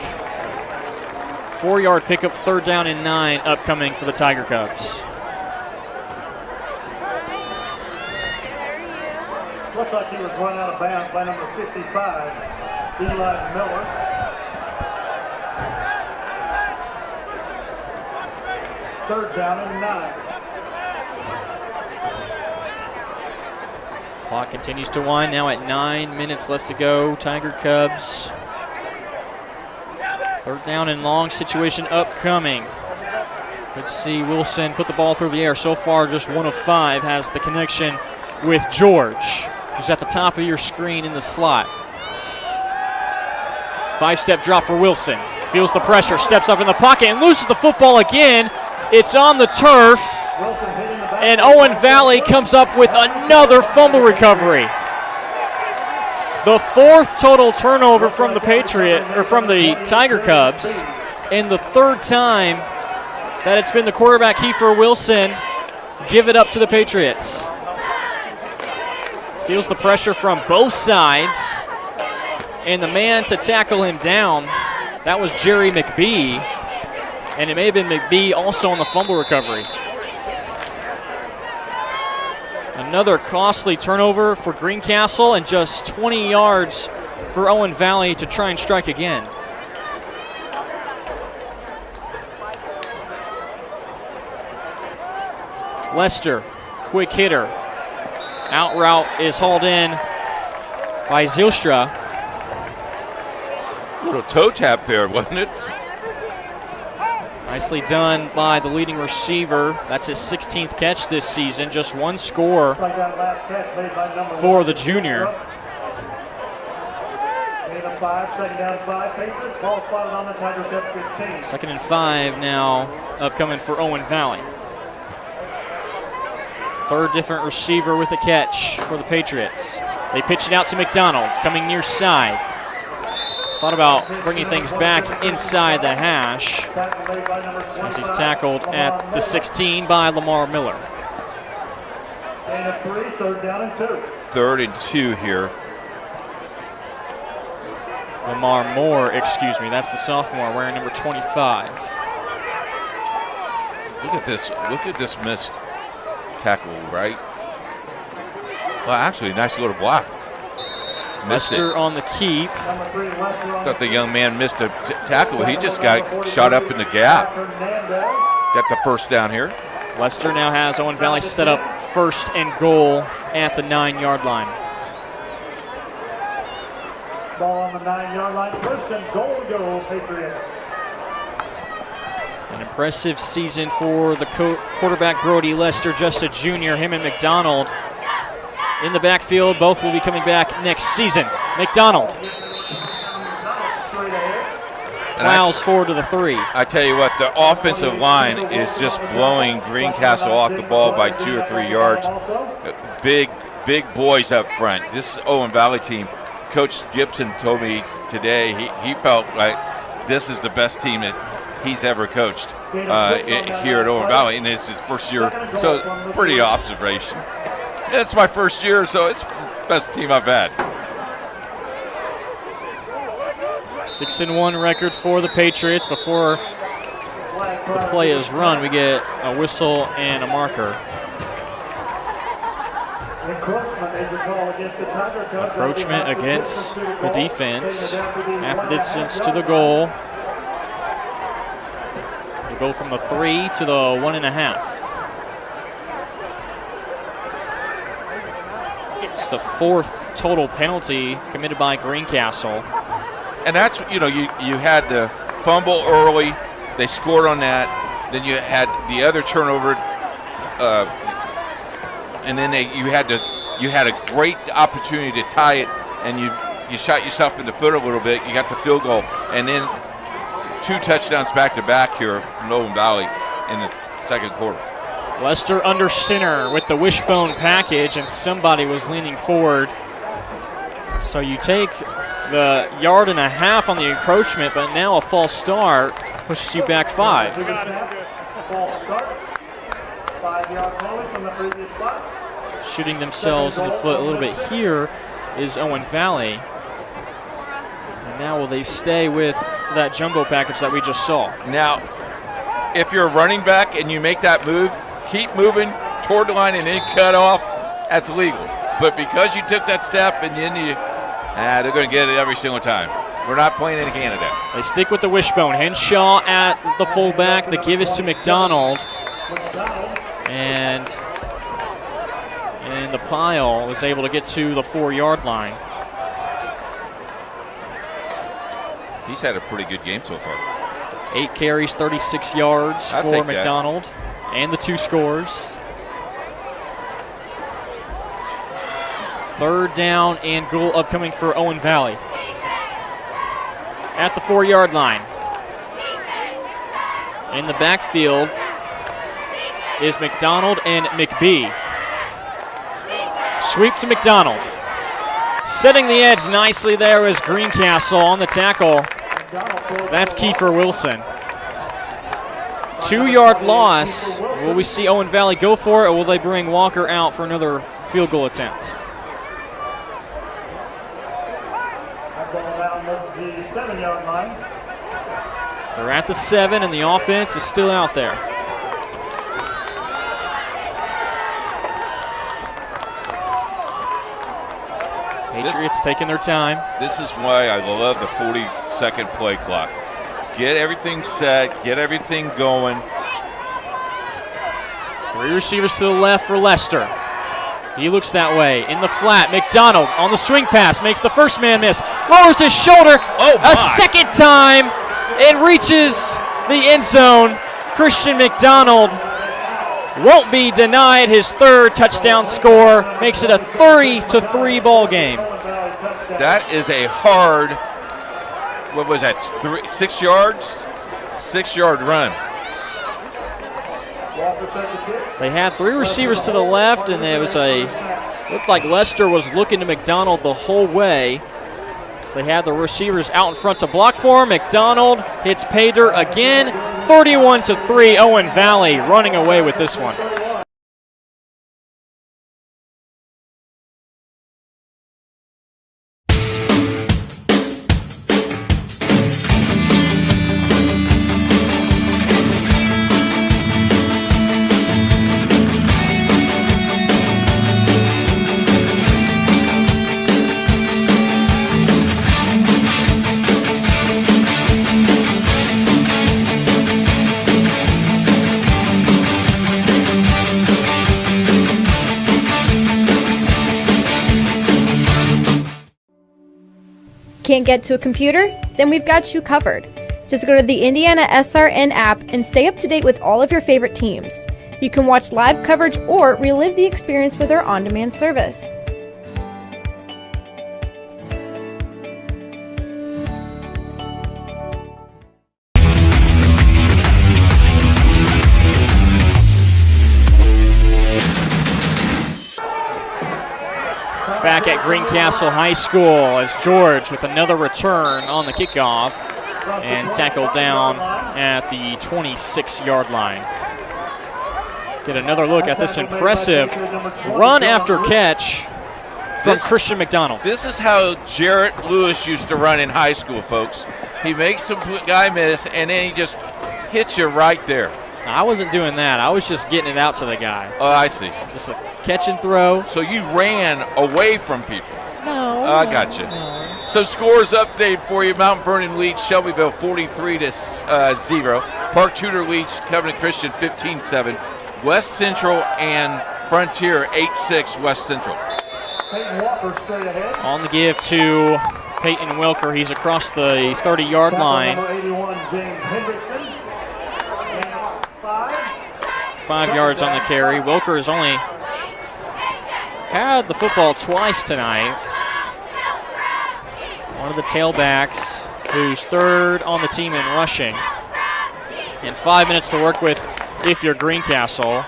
4-yard pickup, 3rd down and 9 upcoming for the Tiger Cubs. Looks like he was run out of bounds by number 55, Eli Miller. Third down and 9. Clock continues to wind, now at 9 minutes left to go. Tiger Cubs. 3rd down and long situation upcoming. Could see Wilson put the ball through the air. So far, just 1 of 5 has the connection with George, who's at the top of your screen in the slot. 5-step drop for Wilson. Feels the pressure, steps up in the pocket, and loses the football again. It's on the turf, and Owen Valley comes up with another fumble recovery. The 4th total turnover from the Tiger Cubs, and the 3rd time that it's been the quarterback Kiefer Wilson give it up to the Patriots. Feels the pressure from both sides, and the man to tackle him down, that was Jerry McBee, and it may have been McBee also on the fumble recovery. Another costly turnover for Greencastle, and just 20 yards for Owen Valley to try and strike again. Lester, quick hitter. Out route is hauled in by Zylstra. Little toe tap there, wasn't it? Nicely done by the leading receiver. That's his 16th catch this season. Just 1 score for the junior. Gain of 5, 2nd down and 5. Patriots, ball spotted on the Tiger Cubs 15. 2nd and 5 now upcoming for Owen Valley. 3rd different receiver with a catch for the Patriots. They pitch it out to McDonald, coming near side. Thought about bringing things back inside the hash as he's tackled at the 16 by Lamar Miller. Gain of 3, 3rd down and 2. 3rd and 2 here. Lamar Moore, excuse me, that's the sophomore wearing number 25. Look at this missed tackle, right? Well, actually, nice little block. Lester on the keep. Thought the young man missed a tackle, but he just got shot up in the gap. Got the 1st down here. Lester now has Owen Valley set up 1st and goal at the 9-yard line. Ball on the 9-yard line. 1st and goal, Patriots. An impressive season for the quarterback Brody Lester, just a junior. Him and McDonald in the backfield. Both will be coming back next season. McDonald plows forward to the 3. I tell you what, the offensive line is just blowing Greencastle off the ball by 2 or 3 yards. Big boys up front. This Owen Valley team, Coach Gibson told me today he felt like this is the best team that he's ever coached here at Owen Valley, and it's his 1st year, so pretty observation. It's my 1st year, so it's the best team I've had. 6-1 record for the Patriots. Before the play is run, we get a whistle and a marker. Encroachment against the defense. Half the distance to the goal. They go from the 3 to the 1.5. It's the 4th total penalty committed by Greencastle. And that's, you had the fumble early. They scored on that. Then you had the other turnover, and then you had a great opportunity to tie it, and you shot yourself in the foot a little bit. You got the field goal, and then 2 touchdowns back to back here from Owen Valley in the 2nd quarter. Lester under center with the wishbone package, and somebody was leaning forward So you take the 1.5 yards on the encroachment, but now a false start pushes you back 5. False start. 5-yard penalty from the previous spot. Shooting themselves in the foot a little bit here is Owen Valley. And now will they stay with that jumbo package that we just saw? Now, if you're a running back and you make that move, keep moving toward the line and then cut off, that's legal. But because you took that step and then they're going to get it every single time. We're not playing in Canada. They stick with the wishbone. Henshaw at the fullback. The give is to McDonald. And in the pile was able to get to the 4-yard line. He's had a pretty good game so far. 8 carries, 36 yards for McDonald, and the 2 scores. 3rd down and goal upcoming for Owen Valley. At the 4-yard line. In the backfield is McDonald and McBee. Sweep to McDonald. Setting the edge nicely there is Greencastle on the tackle. That's Kiefer Wilson. 2-yard loss. Will we see Owen Valley go for it, or will they bring Walker out for another field goal attempt? The 7-yard line. They're at the 7, and the offense is still out there. Patriots taking their time. This is why I love the 40-second play clock. Get everything set, get everything going. 3 receivers to the left for Lester. He looks that way. In the flat, McDonald on the swing pass, makes the first man miss. Lowers his shoulder a second time. It reaches the end zone. Christian McDonald won't be denied his 3rd touchdown score. Makes it a 30-3 ball game. That is a hard, what was that, 6 yards? 6-yard run. They had 3 receivers to the left, and there was looked like Lester was looking to McDonald the whole way. So they had the receivers out in front to block for him. McDonald hits Pater again. 31-3, Owen Valley running away with this one. Can't get to a computer? Then we've got you covered. Just go to the IndianaSRN app and stay up to date with all of your favorite teams. You can watch live coverage or relive the experience with our on-demand service. Back at Greencastle High School as George with another return on the kickoff and tackled down at the 26-yard line. Get another look at this impressive run after catch from Christian McDonald. This is how Jarrett Lewis used to run in high school, folks. He makes some guy miss, and then he just hits you right there. I wasn't doing that. I was just getting it out to the guy. Oh, I see. Just a catch and throw. So you ran away from people. No. I got you. No. So scores update for you. Mount Vernon leads Shelbyville 43-0. Park Tudor leads Covenant Christian 15-7. West Central and Frontier 8-6 West Central. Peyton Walker straight ahead. On the give to Peyton Wilker. He's across the 30-yard line. Number 81, James Hendrickson. 5 yards on the carry. Wilker has only had the football twice tonight. One of the tailbacks who's 3rd on the team in rushing. And 5 minutes to work with if you're Greencastle.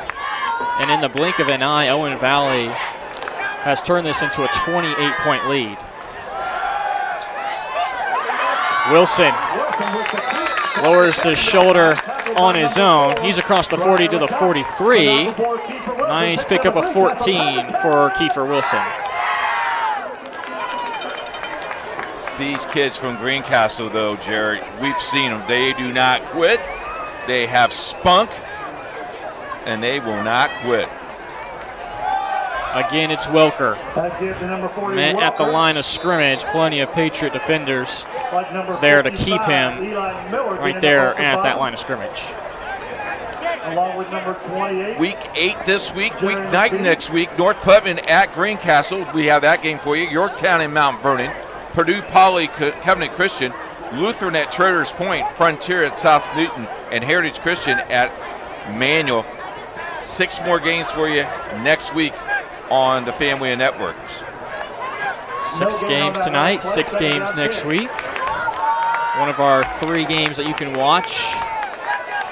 And in the blink of an eye, Owen Valley has turned this into a 28-point lead. Wilson lowers the shoulder on his own. He's across the 40 to the 43. Nice pickup of 14 for Kiefer Wilson. These kids from Greencastle, though, Jared, we've seen them. They do not quit. They have spunk, and they will not quit. Again, it's Welker. Met at the line of scrimmage. Plenty of Patriot defenders there to keep him right there at that line of scrimmage. Along with number 28. Week 8 this week, week 9 next week. North Putnam at Greencastle. We have that game for you. Yorktown and Mount Vernon. Purdue Poly Covenant Christian. Lutheran at Traders Point. Frontier at South Newton. And Heritage Christian at Manual. 6 more games for you next week on the Family Networks. 6 games tonight, 6 games next week. One of our 3 games that you can watch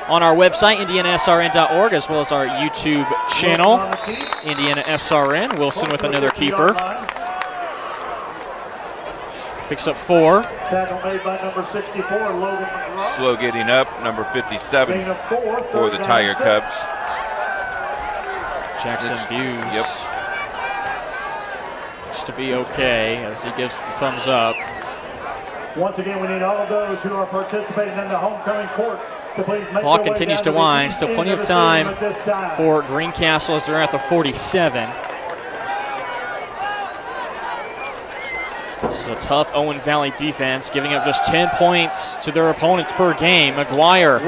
on our website, IndianaSRN.org, as well as our YouTube channel, IndianaSRN. Wilson with another keeper. Picks up 4. Tackle made by number 64, Logan McGraw. Slow getting up, number 57 for the Tiger Cubs. Jackson Buse. Yep. Just to be okay as he gives the thumbs up. Once again, we need all of those who are participating in the homecoming court to please make Clock continues to wind. Still plenty of time for Greencastle as they're at the 47. This is a tough Owen Valley defense, giving up just 10 points to their opponents per game. McGuire,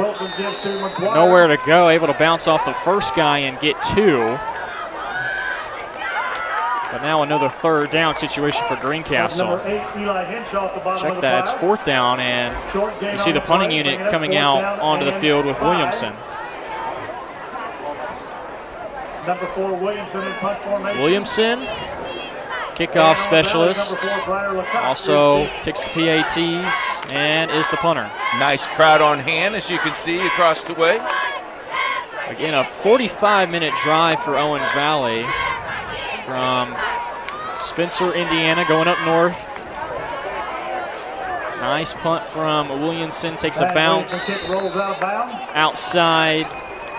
nowhere to go, able to bounce off the first guy and get 2. But now another 3rd down situation for Greencastle. Check that, it's 4th down, and you see the punting unit coming out onto the field with Williamson. Number 4, Williamson in punt formation. Williamson, kickoff specialist, also kicks the PATs and is the punter. Nice crowd on hand, as you can see across the way. Again, a 45-minute drive for Owen Valley from Spencer, Indiana, going up north. Nice punt from Williamson, takes a bounce outside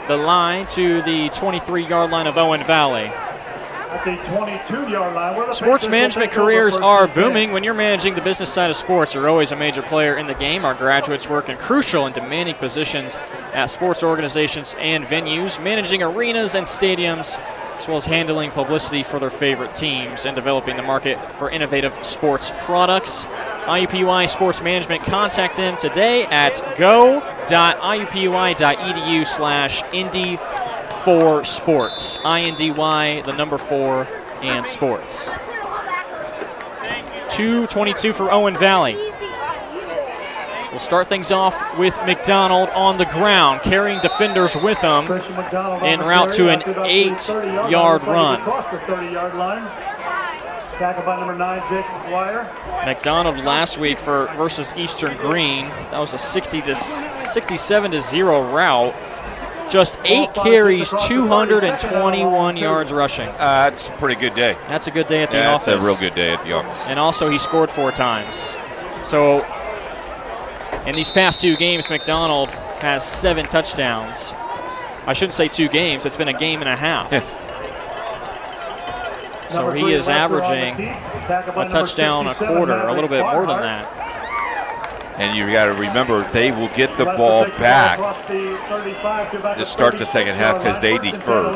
the line to the 23-yard line of Owen Valley. At the 22-yard line. Sports management careers are booming. When you're managing the business side of sports, you're always a major player in the game. Our graduates work in crucial and demanding positions at sports organizations and venues, managing arenas and stadiums, as well as handling publicity for their favorite teams and developing the market for innovative sports products. IUPUI Sports Management, contact them today at go.iupui.edu/Indy4Sports. INDY, the number 4, and sports. 2:22 for Owen Valley. We'll start things off with McDonald on the ground, carrying defenders with him en route to an 8-yard run. Across the 30-yard line. Tackled by number 9, Jason Dwyer. McDonald last week versus Eastern Green. That was a 67-0 route. Just 8 carries, 221 yards rushing. That's a pretty good day. That's a good day at the office. That's a real good day at the office. And also, he scored 4 times. So, in these past 2 games, McDonald has 7 touchdowns. I shouldn't say 2 games. It's been a game and a half. So he is averaging a touchdown a quarter, a little bit more than that. And you got to remember, they will get the ball back to start the second half because they defer.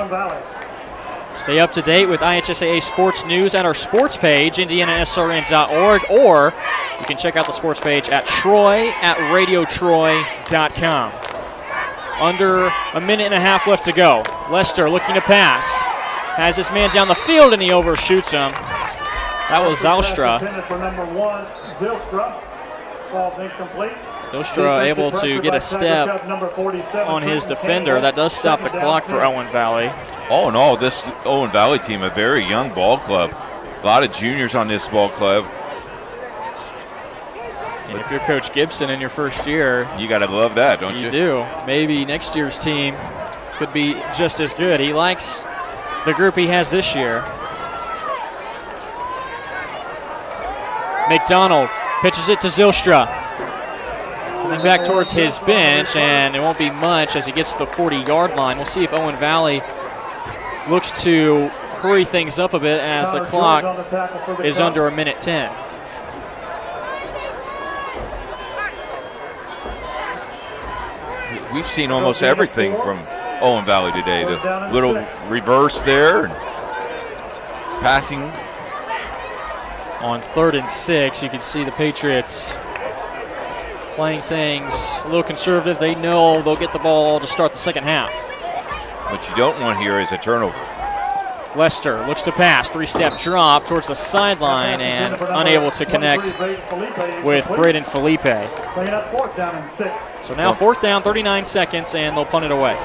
Stay up to date with IHSAA sports news at our sports page, IndianaSRN.org, or you can check out the sports page at Troy@radiotroy.com. Under a minute and a half left to go. Lester looking to pass. Has this man down the field, and he overshoots him. That was Zylstra. Zylstra able to get a step on his defender. That does stop the clock for Owen Valley. All in all, this Owen Valley team, a very young ball club. A lot of juniors on this ball club. And if you're Coach Gibson in your first year, you got to love that, don't you? You do. Maybe next year's team could be just as good. He likes the group he has this year. McDonald pitches it to Zylstra. Coming back towards his bench, and it won't be much as he gets to the 40-yard line. We'll see if Owen Valley looks to hurry things up a bit as the clock is under 1:10. We've seen almost everything from Owen Valley today. The little reverse there, and passing. On 3rd and 6, you can see the Patriots playing things a little conservative. They know they'll get the ball to start the second half. What you don't want here is a turnover. Lester looks to pass, 3-step drop towards the sideline and unable to connect with Braden Felipe. So now 4th down, 39 seconds, and they'll punt it away.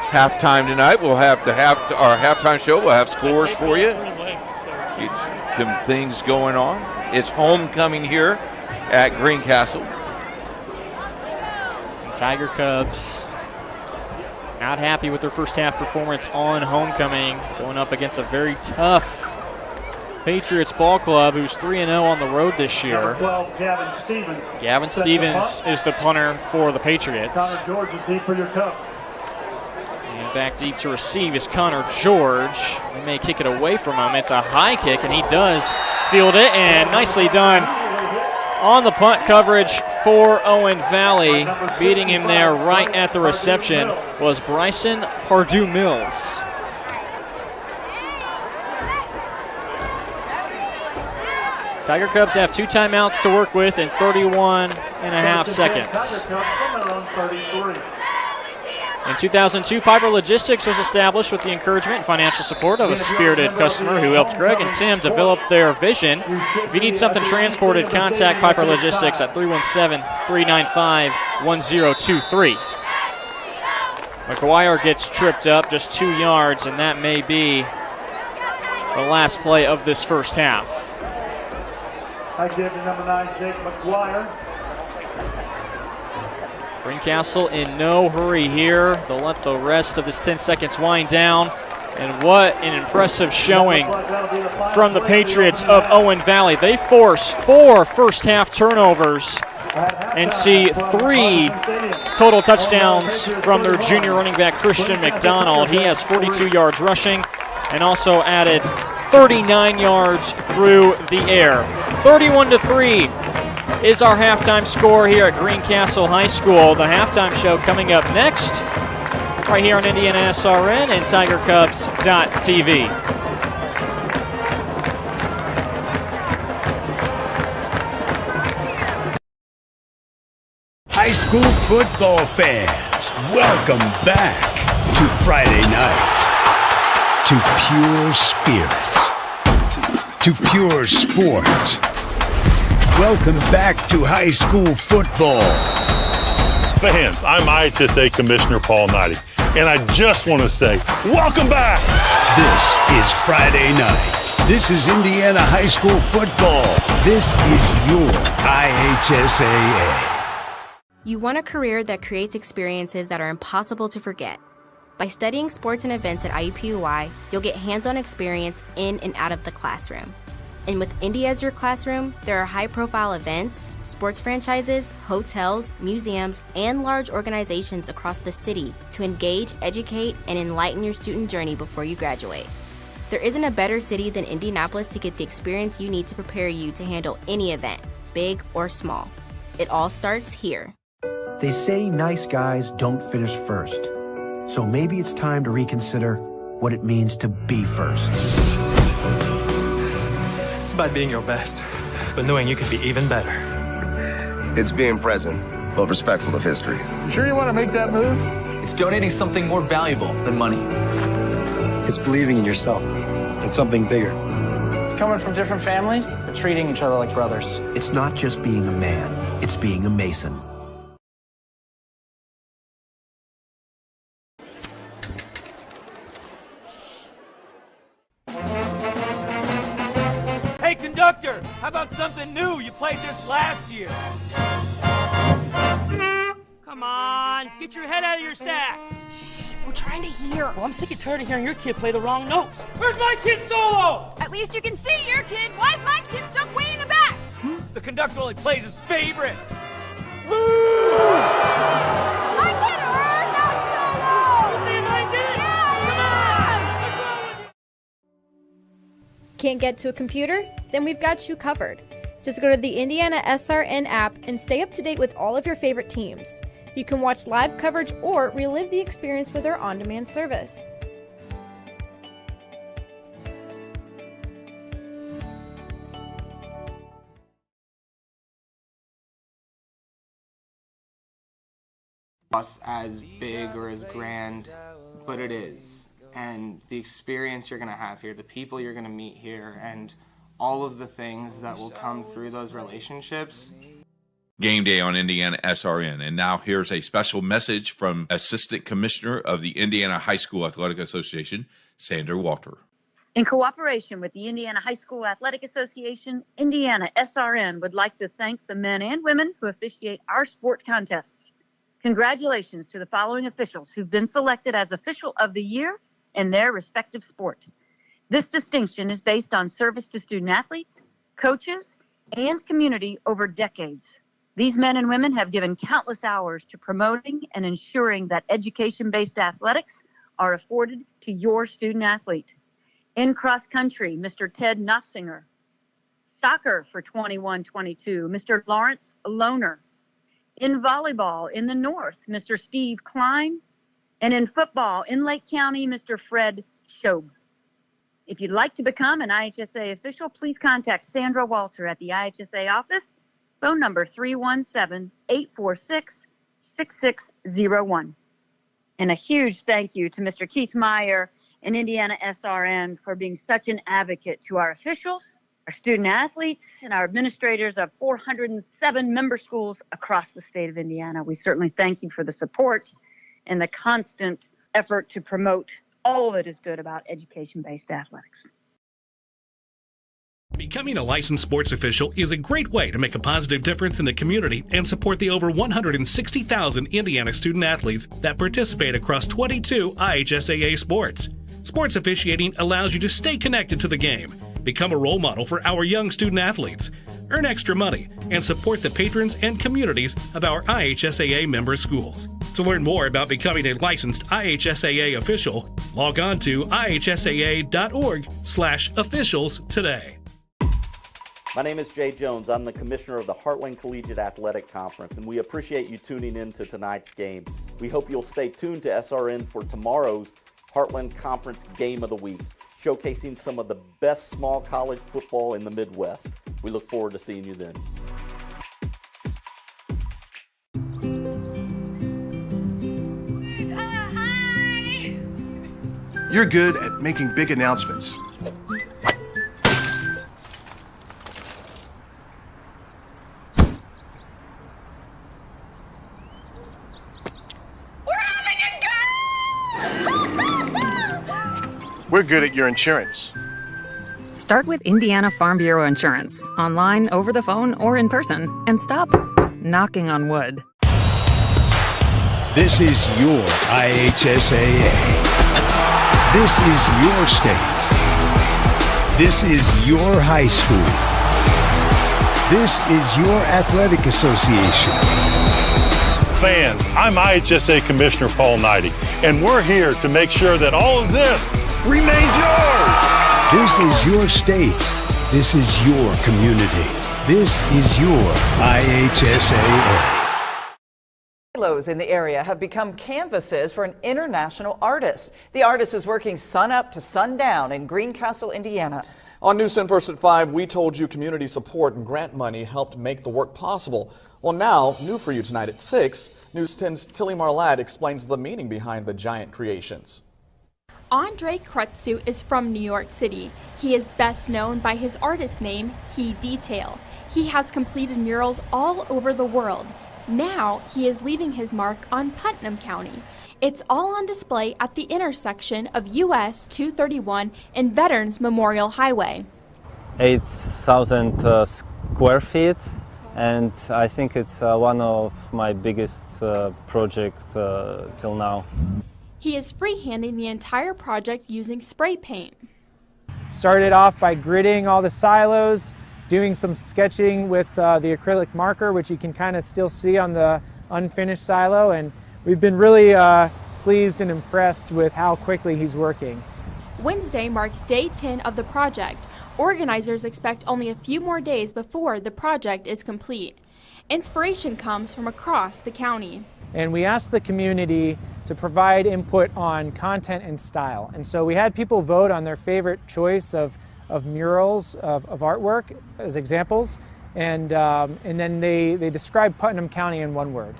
Halftime tonight, we'll have our halftime show. We'll have scores for you. Get some things going on. It's homecoming here at Greencastle. Tiger Cubs not happy with their first half performance on homecoming, going up against a very tough Patriots ball club who's 3-0 on the road this year. 12, Gavin Stevens is the punter for the Patriots. Connor George is deep for your Cubs. And back deep to receive is Connor George. They may kick it away from him. It's a high kick, and he does field it, and nicely done on the punt coverage for Owen Valley. Beating him there right at the reception was Bryson Pardue-Mills. Tiger Cubs have 2 timeouts to work with in 31.5 seconds. In 2002, Piper Logistics was established with the encouragement and financial support of a spirited customer who helped Greg and Tim develop their vision. If you need something transported, contact Piper Logistics at 317-395-1023. McGuire gets tripped up just 2 yards, and that may be the last play of this first half. I give you number 9, Jake McGuire. Greencastle in no hurry here. They'll let the rest of this 10 seconds wind down. And what an impressive showing from the Patriots of Owen Valley. They force 4 first half turnovers and see 3 total touchdowns from their junior running back Christian McDonald. He has 42 yards rushing and also added 39 yards through the air. 31-3 is our halftime score here at Greencastle High School. The halftime show coming up next, right here on IndianaSRN and TigerCubs.tv. High school football fans, welcome back to Friday nights, to pure spirits, to pure sports. Welcome back to high school football. Fans, I'm IHSAA Commissioner Paul Knighty, and I just want to say, welcome back! This is Friday night. This is Indiana high school football. This is your IHSAA. You want a career that creates experiences that are impossible to forget. By studying sports and events at IUPUI, you'll get hands-on experience in and out of the classroom. And with Indy as your classroom, there are high-profile events, sports franchises, hotels, museums, and large organizations across the city to engage, educate, and enlighten your student journey before you graduate. There isn't a better city than Indianapolis to get the experience you need to prepare you to handle any event, big or small. It all starts here. They say nice guys don't finish first. So maybe it's time to reconsider what it means to be first. It's about being your best, but knowing you could be even better. It's being present, but respectful of history. Sure you want to make that move? It's donating something more valuable than money. It's believing in yourself and something bigger. It's coming from different families, but treating each other like brothers. It's not just being a man, it's being a Mason. Hey, conductor, how about something new? You played this last year. Come on, get your head out of your sacks. Shh, we're trying to hear. Well, I'm sick and tired of hearing your kid play the wrong notes. Where's my kid solo? At least you can see your kid. Why is my kid stuck way in the back? The conductor only plays his favorites. Can't get to a computer? Then we've got you covered. Just go to the IndianaSRN app and stay up to date with all of your favorite teams. You can watch live coverage or relive the experience with our on-demand service. As big or as grand, but it is. And the experience you're going to have here, the people you're going to meet here, and all of the things that will come through those relationships. Game day on IndianaSRN. And now here's a special message from Assistant Commissioner of the Indiana High School Athletic Association, Sandra Walter. In cooperation with the Indiana High School Athletic Association, IndianaSRN would like to thank the men and women who officiate our sports contests. Congratulations to the following officials who've been selected as Official of the Year in their respective sport. This distinction is based on service to student athletes, coaches, and community over decades. These men and women have given countless hours to promoting and ensuring that education-based athletics are afforded to your student athlete. In cross country, Mr. Ted Knopfsinger. Soccer for 21-22, Mr. Lawrence Lohner. In volleyball in the north, Mr. Steve Klein. And in football in Lake County, Mr. Fred Schob. If you'd like to become an IHSAA official, please contact Sandra Walter at the IHSAA office, phone number 317-846-6601. And a huge thank you to Mr. Keith Meyer and IndianaSRN for being such an advocate to our officials, our student athletes, and our administrators of 407 member schools across the state of Indiana. We certainly thank you for the support and the constant effort to promote all that is good about education-based athletics. Becoming a licensed sports official is a great way to make a positive difference in the community and support the over 160,000 Indiana student athletes that participate across 22 IHSAA sports. Sports officiating allows you to stay connected to the game, become a role model for our young student athletes, earn extra money, and support the patrons and communities of our IHSAA member schools. To learn more about becoming a licensed IHSAA official, log on to ihsaa.org/officials today. My name is Jay Jones. I'm the Commissioner of the Heartland Collegiate Athletic Conference, and we appreciate you tuning in to tonight's game. We hope you'll stay tuned to SRN for tomorrow's Heartland Conference Game of the Week, showcasing some of the best small college football in the Midwest. We look forward to seeing you then. You're good at making big announcements. We're good at your insurance. Start with Indiana Farm Bureau Insurance, online, over the phone, or in person, and stop knocking on wood. This is your IHSAA. This is your state. This is your high school. This is your athletic association. Fans, I'm IHSAA Commissioner Paul Knighty, and we're here to make sure that all of this remains yours. This is your state. This is your community. This is your IHSAA. Silos in the area have become canvases for an international artist. The artist is working sun up to sundown in Greencastle, Indiana. On News 10 First at 5, we told you community support and grant money helped make the work possible. Well, now, new for you tonight at 6, News 10's Tilly Marlatt explains the meaning behind the giant creations. Andre Krutzu is from New York City. He is best known by his artist name, Key Detail. He has completed murals all over the world. Now he is leaving his mark on Putnam County. It's all on display at the intersection of US 231 and Veterans Memorial Highway. 8,000 square feet, and I think it's one of my biggest projects till now. He is freehanding the entire project using spray paint. Started off by gridding all the silos, doing some sketching with the acrylic marker, which you can kind of still see on the unfinished silo, and we've been really pleased and impressed with how quickly he's working. Wednesday marks day 10 of the project. Organizers expect only a few more days before the project is complete. Inspiration comes from across the county. And we asked the community to provide input on content and style. And so we had people vote on their favorite choice of murals, of artwork as examples. And then they described Putnam County in one word.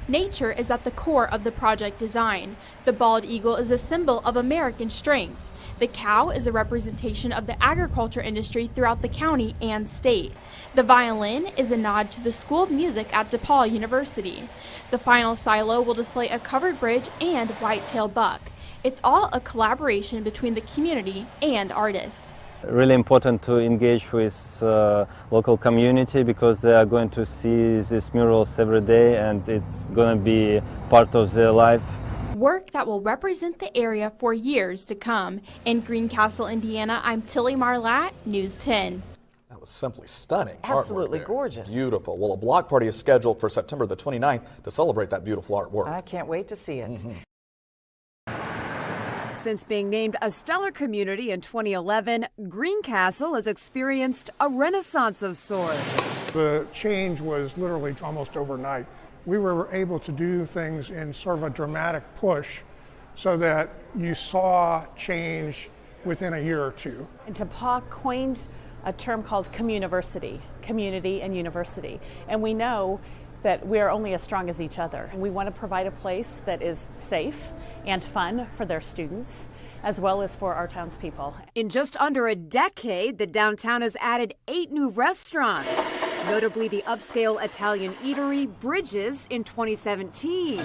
Nature is at the core of the project design. The bald eagle is a symbol of American strength. The cow is a representation of the agriculture industry throughout the county and state. The violin is a nod to the School of Music at DePaul University. The final silo will display a covered bridge and white-tailed buck. It's all a collaboration between the community and artists. Really important to engage with local community because they are going to see these murals every day and it's going to be part of their life. Work that will represent the area for years to come. In Greencastle, Indiana, I'm Tilly Marlatt, News 10. That was simply stunning. Absolutely gorgeous. Beautiful. Well, a block party is scheduled for September the 29th to celebrate that beautiful artwork. I can't wait to see it. Since being named a stellar community in 2011, Greencastle has experienced a renaissance of sorts. The change was literally almost overnight. We were able to do things in sort of a dramatic push so that you saw change within a year or two. And DePaul coined a term called communiversity, community and university. And we know that we are only as strong as each other. And we want to provide a place that is safe and fun for their students, as well as for our townspeople. In just under a decade, the downtown has added 8 new restaurants, notably the upscale Italian eatery Bridges in 2017,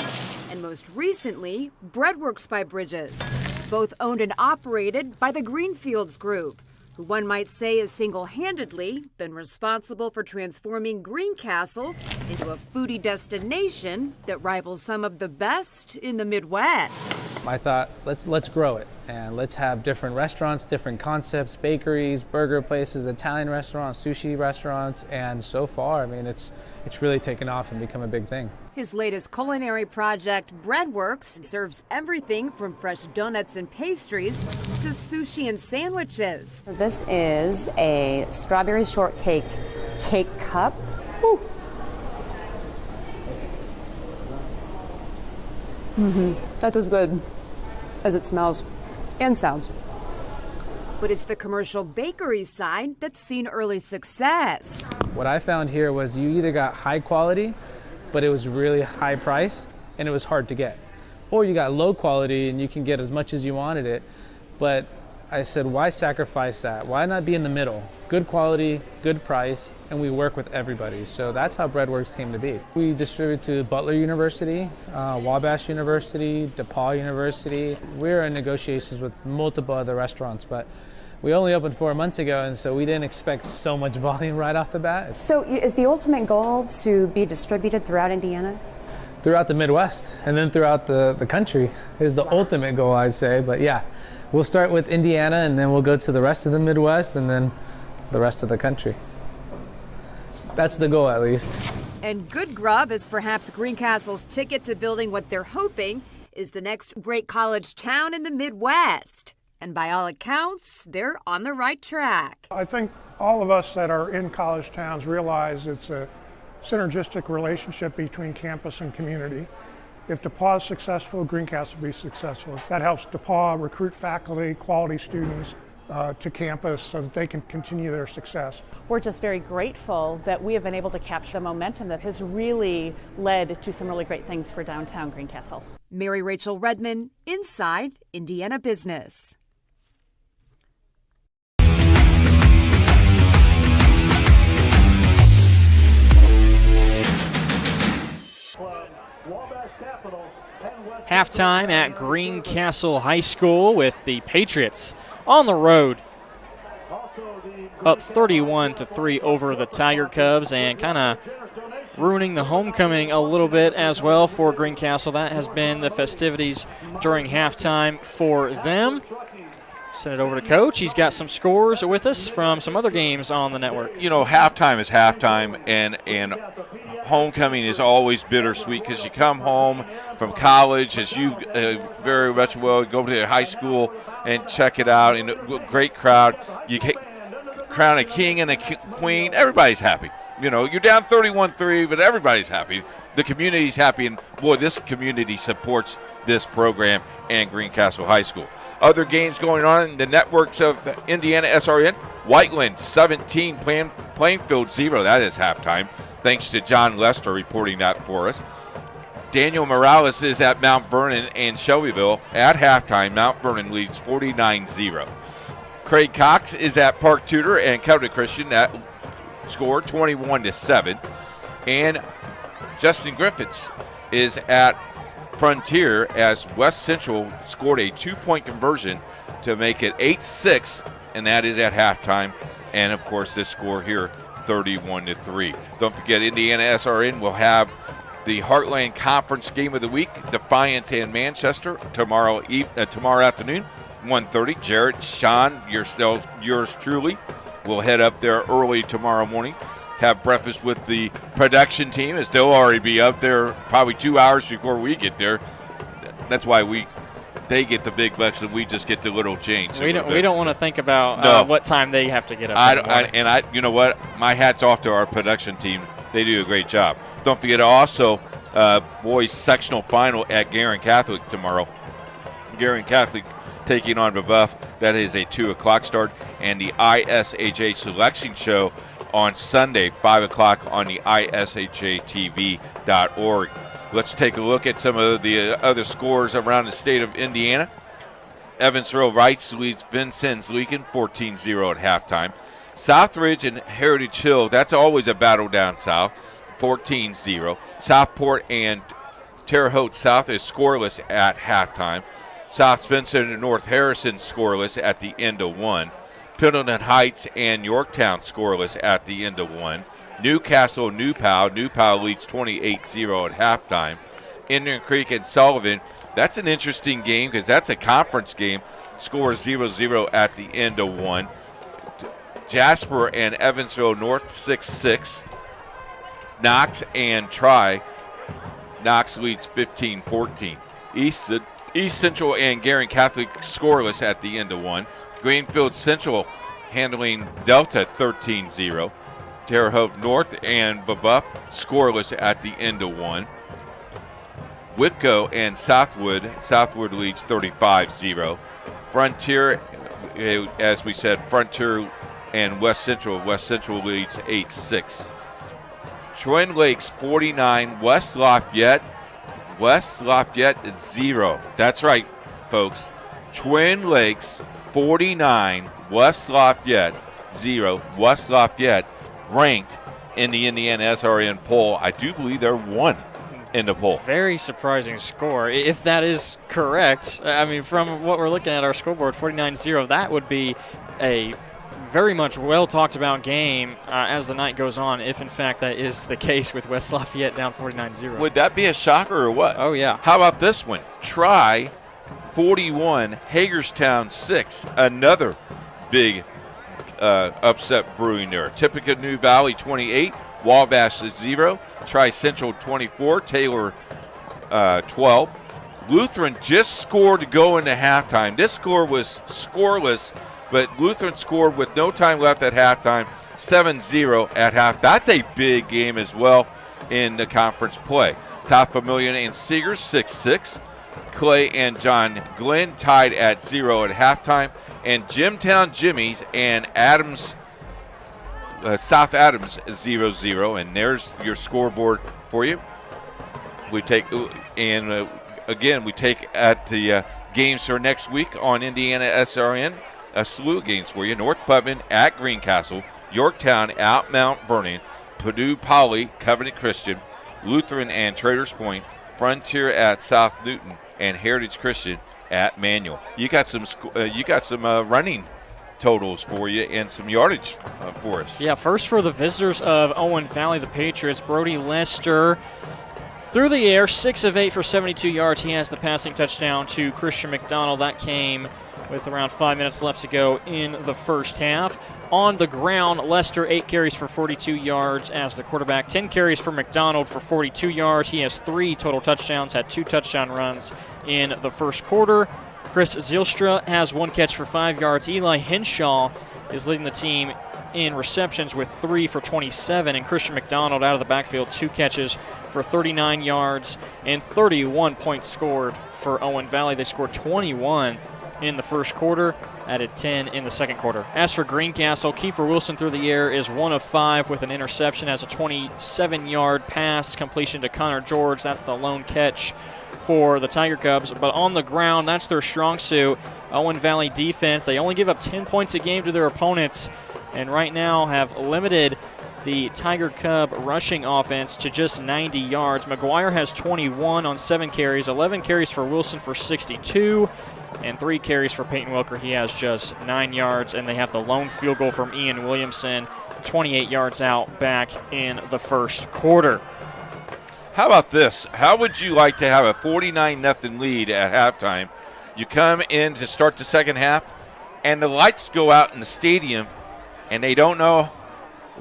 and most recently, Breadworks by Bridges, both owned and operated by the Greenfields Group, who one might say has single-handedly been responsible for transforming Greencastle into a foodie destination that rivals some of the best in the Midwest. I thought, let's grow it, and let's have different restaurants, different concepts, bakeries, burger places, Italian restaurants, sushi restaurants, and so far, I mean, it's really taken off and become a big thing. His latest culinary project, Breadworks, serves everything from fresh donuts and pastries to sushi and sandwiches. This is a strawberry shortcake cake cup. Woo. That is good, as it smells and sounds. But it's the commercial bakery side that's seen early success. What I found here was you either got high quality, but it was really high price and it was hard to get. Or you got low quality and you can get as much as you wanted it. But I said, why sacrifice that? Why not be in the middle? Good quality, good price, and we work with everybody. So that's how Breadworks came to be. We distribute to Butler University, Wabash University, DePaul University. We're in negotiations with multiple other restaurants, but we only opened 4 months ago, and so we didn't expect so much volume right off the bat. So is the ultimate goal to be distributed throughout Indiana? Throughout the Midwest, and then throughout the country is the ultimate goal, I'd say. But yeah, we'll start with Indiana, and then we'll go to the rest of the Midwest, and then the rest of the country. That's the goal, at least. And good grub is perhaps Greencastle's ticket to building what they're hoping is the next great college town in the Midwest. And by all accounts, they're on the right track. I think all of us that are in college towns realize it's a synergistic relationship between campus and community. If DePaul is successful, Greencastle will be successful. That helps DePaul recruit faculty, quality students to campus so that they can continue their success. We're just very grateful that we have been able to capture the momentum that has really led to some really great things for downtown Greencastle. Mary Rachel Redman, Inside Indiana Business. Halftime at Greencastle High School with the Patriots on the road, up 31-3 over the Tiger Cubs, and kind of ruining the homecoming a little bit as well for Greencastle. That has been the festivities during halftime for them. Send it over to Coach. He's got some scores with us from some other games on the network. You know, halftime is halftime, and homecoming is always bittersweet because you come home from college, as you very much will, go to high school and check it out, and a great crowd. You crown a king and a queen. Everybody's happy. You know, you're down 31-3, but everybody's happy. The community's happy, and, boy, this community supports this program and Greencastle High School. Other games going on in the networks of IndianaSRN. Whiteland 17, Plainfield 0. That is halftime. Thanks to John Lester reporting that for us. Daniel Morales is at Mount Vernon and Shelbyville at halftime. Mount Vernon leads 49-0. Craig Cox is at Park Tudor and Covenant Christian at score 21-7. And Justin Griffiths is at Frontier as West Central scored a 2-point conversion to make it 8-6, and that is at halftime. And, of course, this score here, 31-3. Don't forget, IndianaSRN will have the Heartland Conference Game of the Week, Defiance and Manchester, tomorrow afternoon, 1:30. Jarrett, Sean, yours truly, will head up there early tomorrow morning. Have breakfast with the production team, as they'll already be up there probably 2 hours before we get there. That's why they get the big bucks and we just get the little change. We don't want to think about what time they have to get up. You know what? My hat's off to our production team. They do a great job. Don't forget also boys sectional final at Guerin Catholic tomorrow. Guerin Catholic taking on Buff. That is a 2 o'clock start, and the ISHA selection show on Sunday, 5 o'clock on the ISHATV.org. Let's take a look at some of the other scores around the state of Indiana. Evansville Rights leads Vincennes-Leakin 14-0 at halftime. Southridge and Heritage Hill, that's always a battle down south, 14-0. Southport and Terre Haute South is scoreless at halftime. South Spencer and North Harrison scoreless at the end of one. Pendleton Heights and Yorktown scoreless at the end of one. Newcastle, New Pal leads 28-0 at halftime. Indian Creek and Sullivan, that's an interesting game because that's a conference game. Score 0-0 at the end of one. Jasper and Evansville North 6-6. Knox and Tri. Knox leads 15-14. East Central and Guerin Catholic scoreless at the end of one. Greenfield Central handling Delta 13-0. Terre Haute North and Buff scoreless at the end of one. Whitco and Southwood leads 35-0. Frontier, as we said, Frontier and West Central leads 8-6. Twin Lakes 49, West Lafayette 0. That's right, folks. Twin Lakes 49, West Lafayette 0. West Lafayette ranked in the IndianaSRN poll. I do believe they're 1 in the poll. Very surprising score. If that is correct, I mean, from what we're looking at our scoreboard, 49-0, that would be a very much well talked about game as the night goes on, if in fact that is the case with West Lafayette down 49-0. Would that be a shocker or what? Oh, yeah. How about this one? Tri 41, Hagerstown 6. Another big upset brewing there. Tippecanoe Valley 28, Wabash 0. Tri Central 24, Taylor 12. Lutheran just scored to go into halftime. This score was scoreless, but Lutheran scored with no time left at halftime, 7-0 at half. That's a big game as well in the conference play. South Vermilion and Seegers 6-6. Clay and John Glenn tied at 0 at halftime. And Jimtown Jimmy's and Adams, South Adams 0-0. And there's your scoreboard for you. We take, and again, we take at the games for next week on IndianaSRN. A slew of games for you. North Putnam at Greencastle, Yorktown at Mount Vernon, Purdue Poly, Covenant Christian, Lutheran and Traders Point, Frontier at South Newton, and Heritage Christian at Manual. You got some running totals for you and some yardage for us. Yeah, first for the visitors of Owen Valley, the Patriots, Brody Lester, Through the air, 6 of 8 for 72 yards. He has the passing touchdown to Christian McDonald. That came with around 5 minutes left to go in the first half. On the ground, Lester, 8 carries for 42 yards as the quarterback. 10 carries for McDonald for 42 yards. He has 3 total touchdowns, had 2 touchdown runs in the first quarter. Chris Zylstra has 1 catch for 5 yards. Eli Henshaw is leading the team in receptions with 3 for 27, and Christian McDonald out of the backfield, 2 catches for 39 yards and 31 points scored for Owen Valley. They scored 21 in the first quarter, added 10 in the second quarter. As for Greencastle, Kiefer Wilson through the air is 1 of 5 with an interception, has a 27-yard pass completion to Connor George. That's the lone catch for the Tiger Cubs. But on the ground, that's their strong suit. Owen Valley defense, they only give up 10 points a game to their opponents, and right now have limited the Tiger Cub rushing offense to just 90 yards. McGuire has 21 on 7 carries, 11 carries for Wilson for 62, and 3 carries for Peyton Wilker. He has just 9 yards, and they have the lone field goal from Ian Williamson, 28 yards out back in the first quarter. How about this? How would you like to have a 49-0 lead at halftime? You come in to start the second half, and the lights go out in the stadium, and they don't know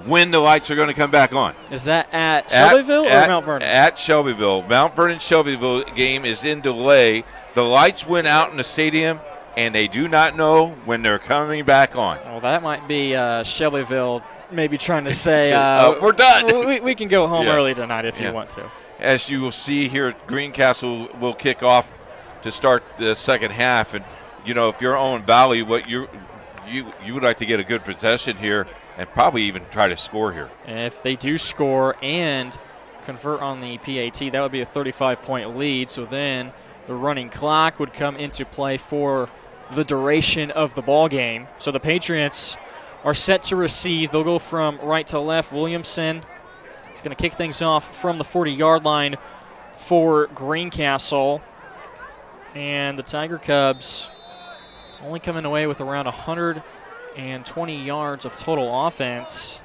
when the lights are going to come back on. Is that at Shelbyville or Mount Vernon? At Shelbyville. Mount Vernon-Shelbyville game is in delay. The lights went out in the stadium, and they do not know when they're coming back on. Well, that might be Shelbyville maybe trying to say, we're done. We can go home early tonight if you want to. As you will see here, Greencastle will kick off to start the second half. And, you know, if you're Owen Valley, what you would like to get a good possession here and probably even try to score here. And if they do score and convert on the PAT, that would be a 35-point lead. So then the running clock would come into play for the duration of the ball game. So the Patriots are set to receive. They'll go from right to left. Williamson is going to kick things off from the 40-yard line for Greencastle. And the Tiger Cubs only coming away with around 120 yards of total offense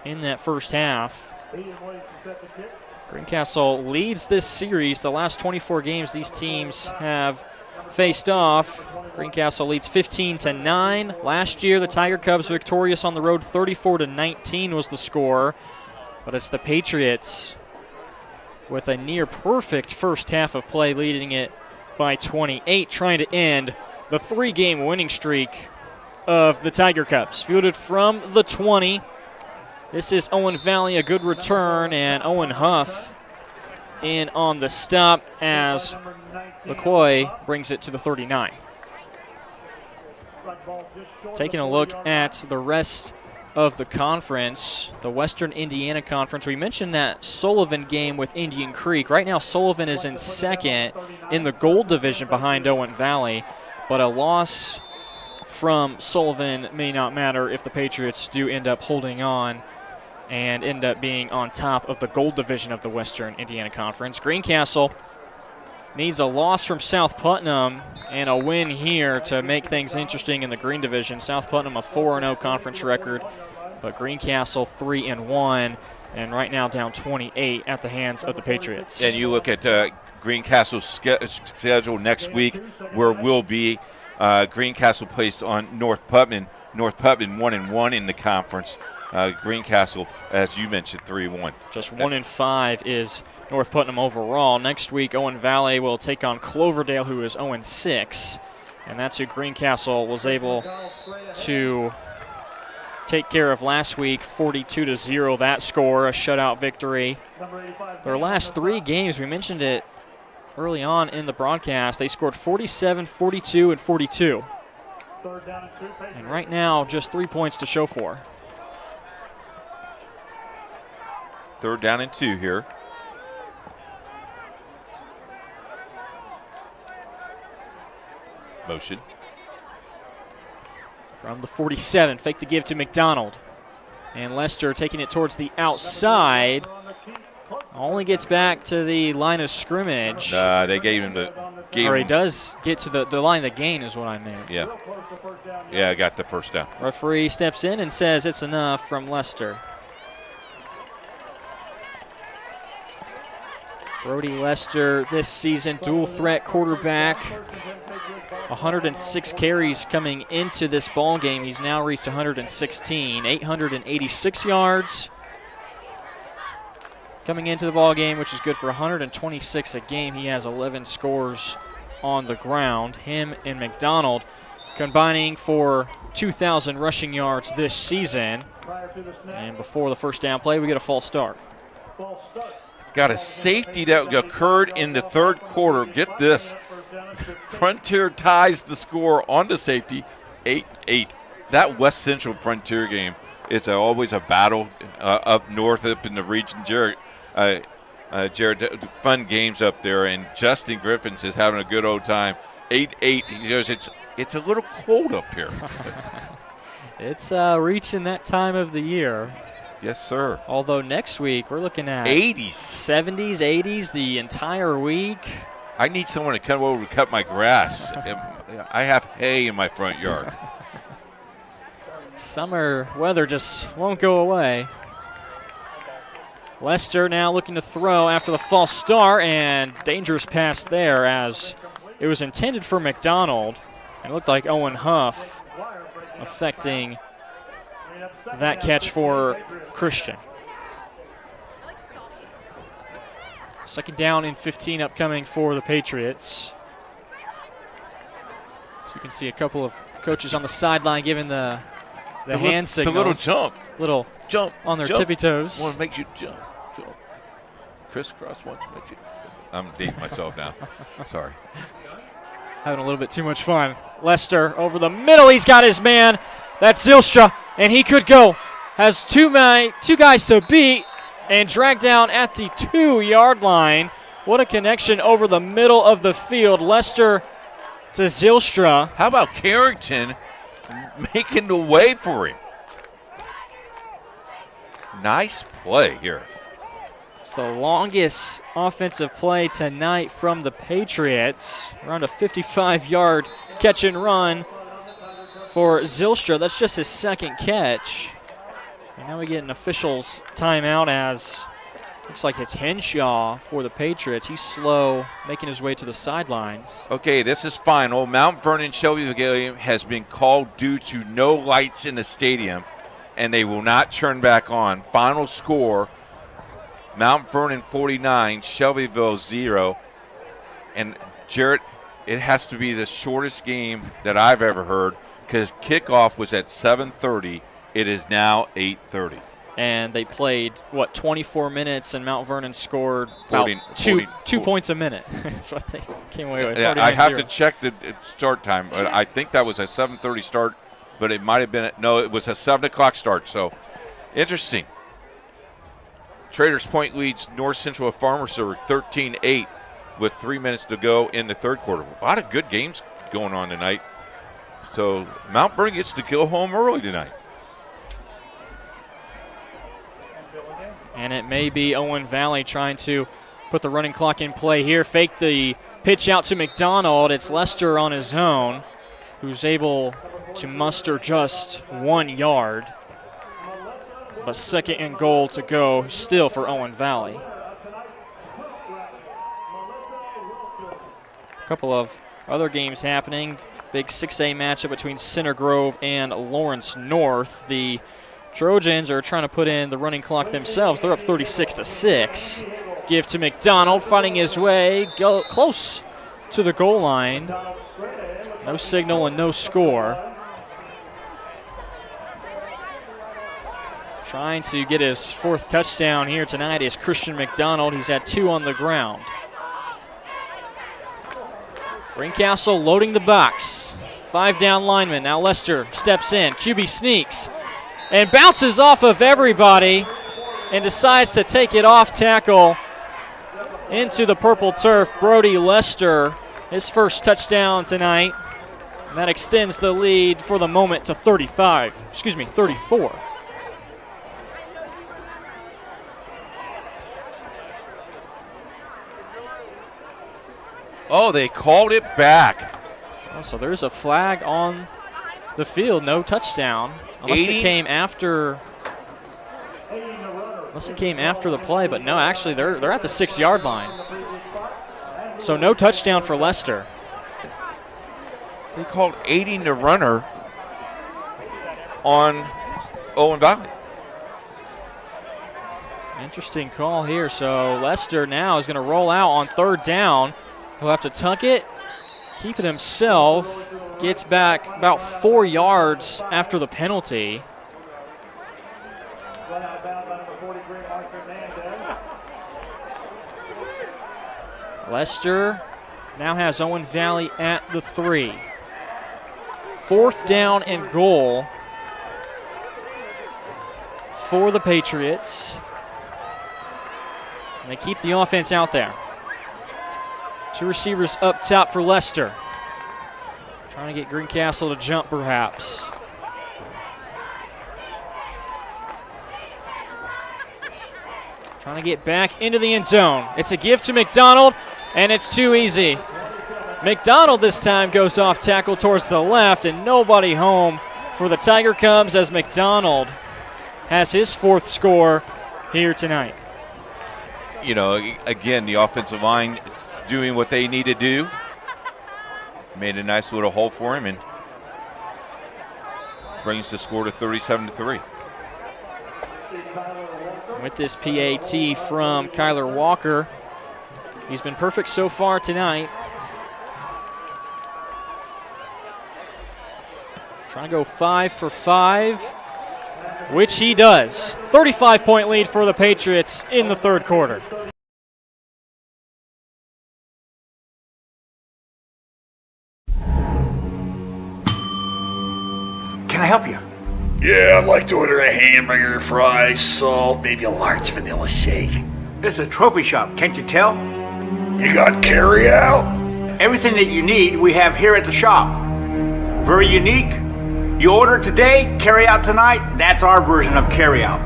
in that first half. Greencastle leads this series. The last 24 games these teams have faced off. Greencastle leads 15-9. Last year, the Tiger Cubs victorious on the road, 34-19 was the score. But it's the Patriots with a near-perfect first half of play, leading it by 28, trying to end the 3-game winning streak of the Tiger Cubs. Fielded from the 20. This is Owen Valley, a good return, and Owen Huff in on the stop as McCoy brings it to the 39. Taking a look at the rest of the conference, the Western Indiana Conference. We mentioned that Sullivan game with Indian Creek. Right now, Sullivan is in second in the gold division behind Owen Valley, but a loss from Sullivan may not matter if the Patriots do end up holding on and end up being on top of the gold division of the Western Indiana Conference. Greencastle needs a loss from South Putnam and a win here to make things interesting in the green division. South Putnam a 4-0 conference record, but Greencastle 3-1, and right now down 28 at the hands of the Patriots. And you look at Greencastle's schedule next week, where we'll be Greencastle placed on North Putnam. North Putnam 1-1 in the conference. Greencastle, as you mentioned, 3-1. Just 1-5 is North Putnam overall. Next week, Owen Valley will take on Cloverdale, who is 0-6, and that's who Greencastle was able to take care of last week, 42-0 that score, a shutout victory. Their last 3 games, we mentioned it early on in the broadcast, they scored 47, 42, and 42. And right now, just 3 points to show for. 3rd down and 2 here. Motion. From the 47, fake the give to McDonald. And Lester taking it towards the outside. Only gets back to the line of scrimmage. They gave him the... He does get to the line of the gain is what I meant. Yeah. Yeah, I got the first down. Referee steps in and says it's enough from Lester. Brody Lester this season, dual threat quarterback. 106 carries coming into this ball game. He's now reached 116, 886 yards coming into the ball game, which is good for 126 a game. He has 11 scores on the ground. Him and McDonald combining for 2,000 rushing yards this season. And before the first down play, we get a false start. Got a safety that occurred in the third quarter. Get this. Frontier ties the score on the safety, 8-8. That West Central Frontier game is always a battle up north, up in the region. Jared, fun games up there, and Justin Griffins is having a good old time. 8-8. He goes, it's a little cold up here. It's reaching that time of the year. Yes, sir. Although next week we're looking at 80s, 70s, 80s the entire week. I need someone to come over to cut my grass. I have hay in my front yard. Summer weather just won't go away. Lester now looking to throw after the false start, and dangerous pass there as it was intended for McDonald. It looked like Owen Huff affecting that catch for Christian. Second down and 15 upcoming for the Patriots. So you can see a couple of coaches on the sideline giving the hand signals. The little jump. Little jump on their jump. tippy toes. Want to make you jump. Crisscross wants to make you. I'm dating myself now. Sorry. Having a little bit too much fun. Lester over the middle. He's got his man. That's Zylstra, and he could go. Has two guys to beat and dragged down at the 2-yard line. What a connection over the middle of the field. Lester to Zylstra. How about Carrington making the way for him? Nice play here. It's the longest offensive play tonight from the Patriots. Around a 55-yard catch and run for Zylstra. That's just his second catch. And now we get an official's timeout as looks like it's Henshaw for the Patriots. He's slow, making his way to the sidelines. Okay, this is final. Mount Vernon Shelbyville game has been called due to no lights in the stadium, and they will not turn back on. Final score, Mount Vernon 49, Shelbyville 0. And Jarrett, it has to be the shortest game that I've ever heard because kickoff was at 7:30. It is now 8:30. And they played, 24 minutes, and Mount Vernon scored about 2 points a minute. That's what they came away with. Yeah, I have to check the start time. But I think that was a 7:30 start, but it might have been no, it was a 7 o'clock start. So interesting. Traders Point leads North Central of Farmersburg 13-8 with 3 minutes to go in the third quarter. A lot of good games going on tonight. So Mount Vernon gets to go home early tonight. And it may be Owen Valley trying to put the running clock in play here. Fake the pitch out to McDonald. It's Lester on his own, who's able to muster just 1 yard. But second and goal to go still for Owen Valley. A couple of other games happening. Big 6A matchup between Center Grove and Lawrence North. The Trojans are trying to put in the running clock themselves. They're up 36-6. Give to McDonald, fighting his way close to the goal line. No signal and no score. Trying to get his fourth touchdown here tonight is Christian McDonald. He's had 2 on the ground. Greencastle loading the box. 5 down linemen. Now Lester steps in. QB sneaks and bounces off of everybody and decides to take it off tackle into the purple turf. Brody Lester, his first touchdown tonight. And that extends the lead for the moment to 34. Oh, they called it back. Oh, so there's a flag on the field, no touchdown. Unless it came after Unless it came after the play, but no, actually they're at the 6-yard line. So no touchdown for Leicester. They called aiding the runner on Owen Valley. Interesting call here. So Leicester now is going to roll out on 3rd down. He'll have to tuck it, keep it himself, gets back about 4 yards after the penalty. Leicester now has Owen Valley at the 3. 4th down and goal for the Patriots. And they keep the offense out there. 2 receivers up top for Leicester. Trying to get Greencastle to jump perhaps. Trying to get back into the end zone. It's a give to McDonald, and it's too easy. McDonald this time goes off tackle towards the left, and nobody home for the Tiger Cubs as McDonald has his 4th score here tonight. You know, again, the offensive line doing what they need to do. Made a nice little hole for him and brings the score to 37-3. With this PAT from Kyler Walker, he's been perfect so far tonight. Trying to go 5 for 5, which he does. 35-point lead for the Patriots in the 3rd quarter. Can I help you? Yeah, I'd like to order a hamburger, fries, salt, maybe a large vanilla shake. This is a trophy shop, can't you tell? You got carry out? Everything that you need, we have here at the shop. Very unique. You order today, carry out tonight. That's our version of carry out.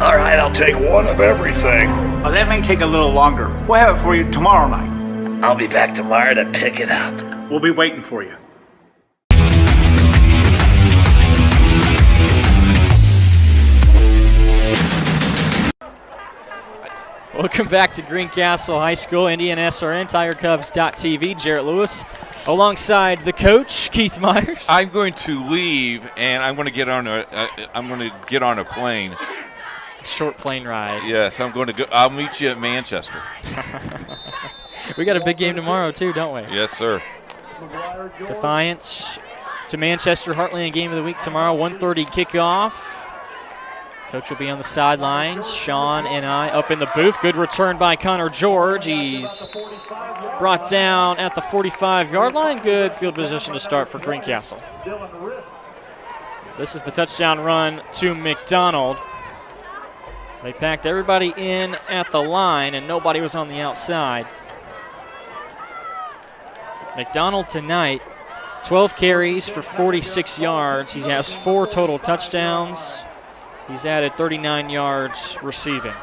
All right, I'll take one of everything. Well, that may take a little longer. We'll have it for you tomorrow night. I'll be back tomorrow to pick it up. We'll be waiting for you. Welcome back to Greencastle High School, IndianaSRN, TigerCubs.tv. Jarrett Lewis alongside the coach, Keith Myers. I'm going to leave, and I'm going to get on a plane. Short plane ride. Yes, I'm going to go. I'll meet you at Manchester. We got a big game tomorrow too, don't we? Yes, sir. Defiance to Manchester, Heartland game of the week tomorrow, 1:30 kickoff. Coach will be on the sidelines. Sean and I up in the booth. Good return by Connor George. He's brought down at the 45-yard line. Good field position to start for Greencastle. This is the touchdown run to McDonald. They packed everybody in at the line, and nobody was on the outside. McDonald tonight, 12 carries for 46 yards. He has 4 total touchdowns. He's added 39 yards receiving.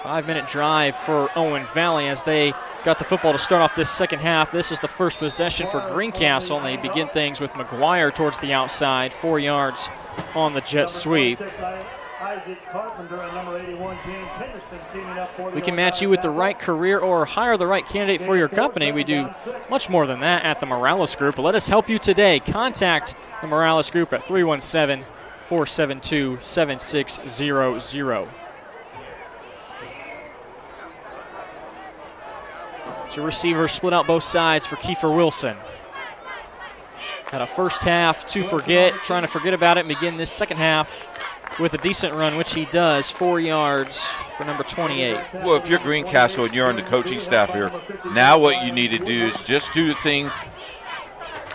Five-minute drive for Owen Valley as they got the football to start off this second half. This is the first possession for Greencastle, and they begin things with McGuire towards the outside, 4 yards on the jet sweep. We can match you with the right career or hire the right candidate for your company. We do much more than that at the Morales Group. Let us help you today. Contact the Morales Group at 317-472-7600. Two receivers split out both sides for Kiefer Wilson. Had a first half to forget, trying to forget about it and begin this second half with a decent run, which he does, 4 yards for number 28. Well, if you're Greencastle and you're on the coaching staff here, now what you need to do is just do things,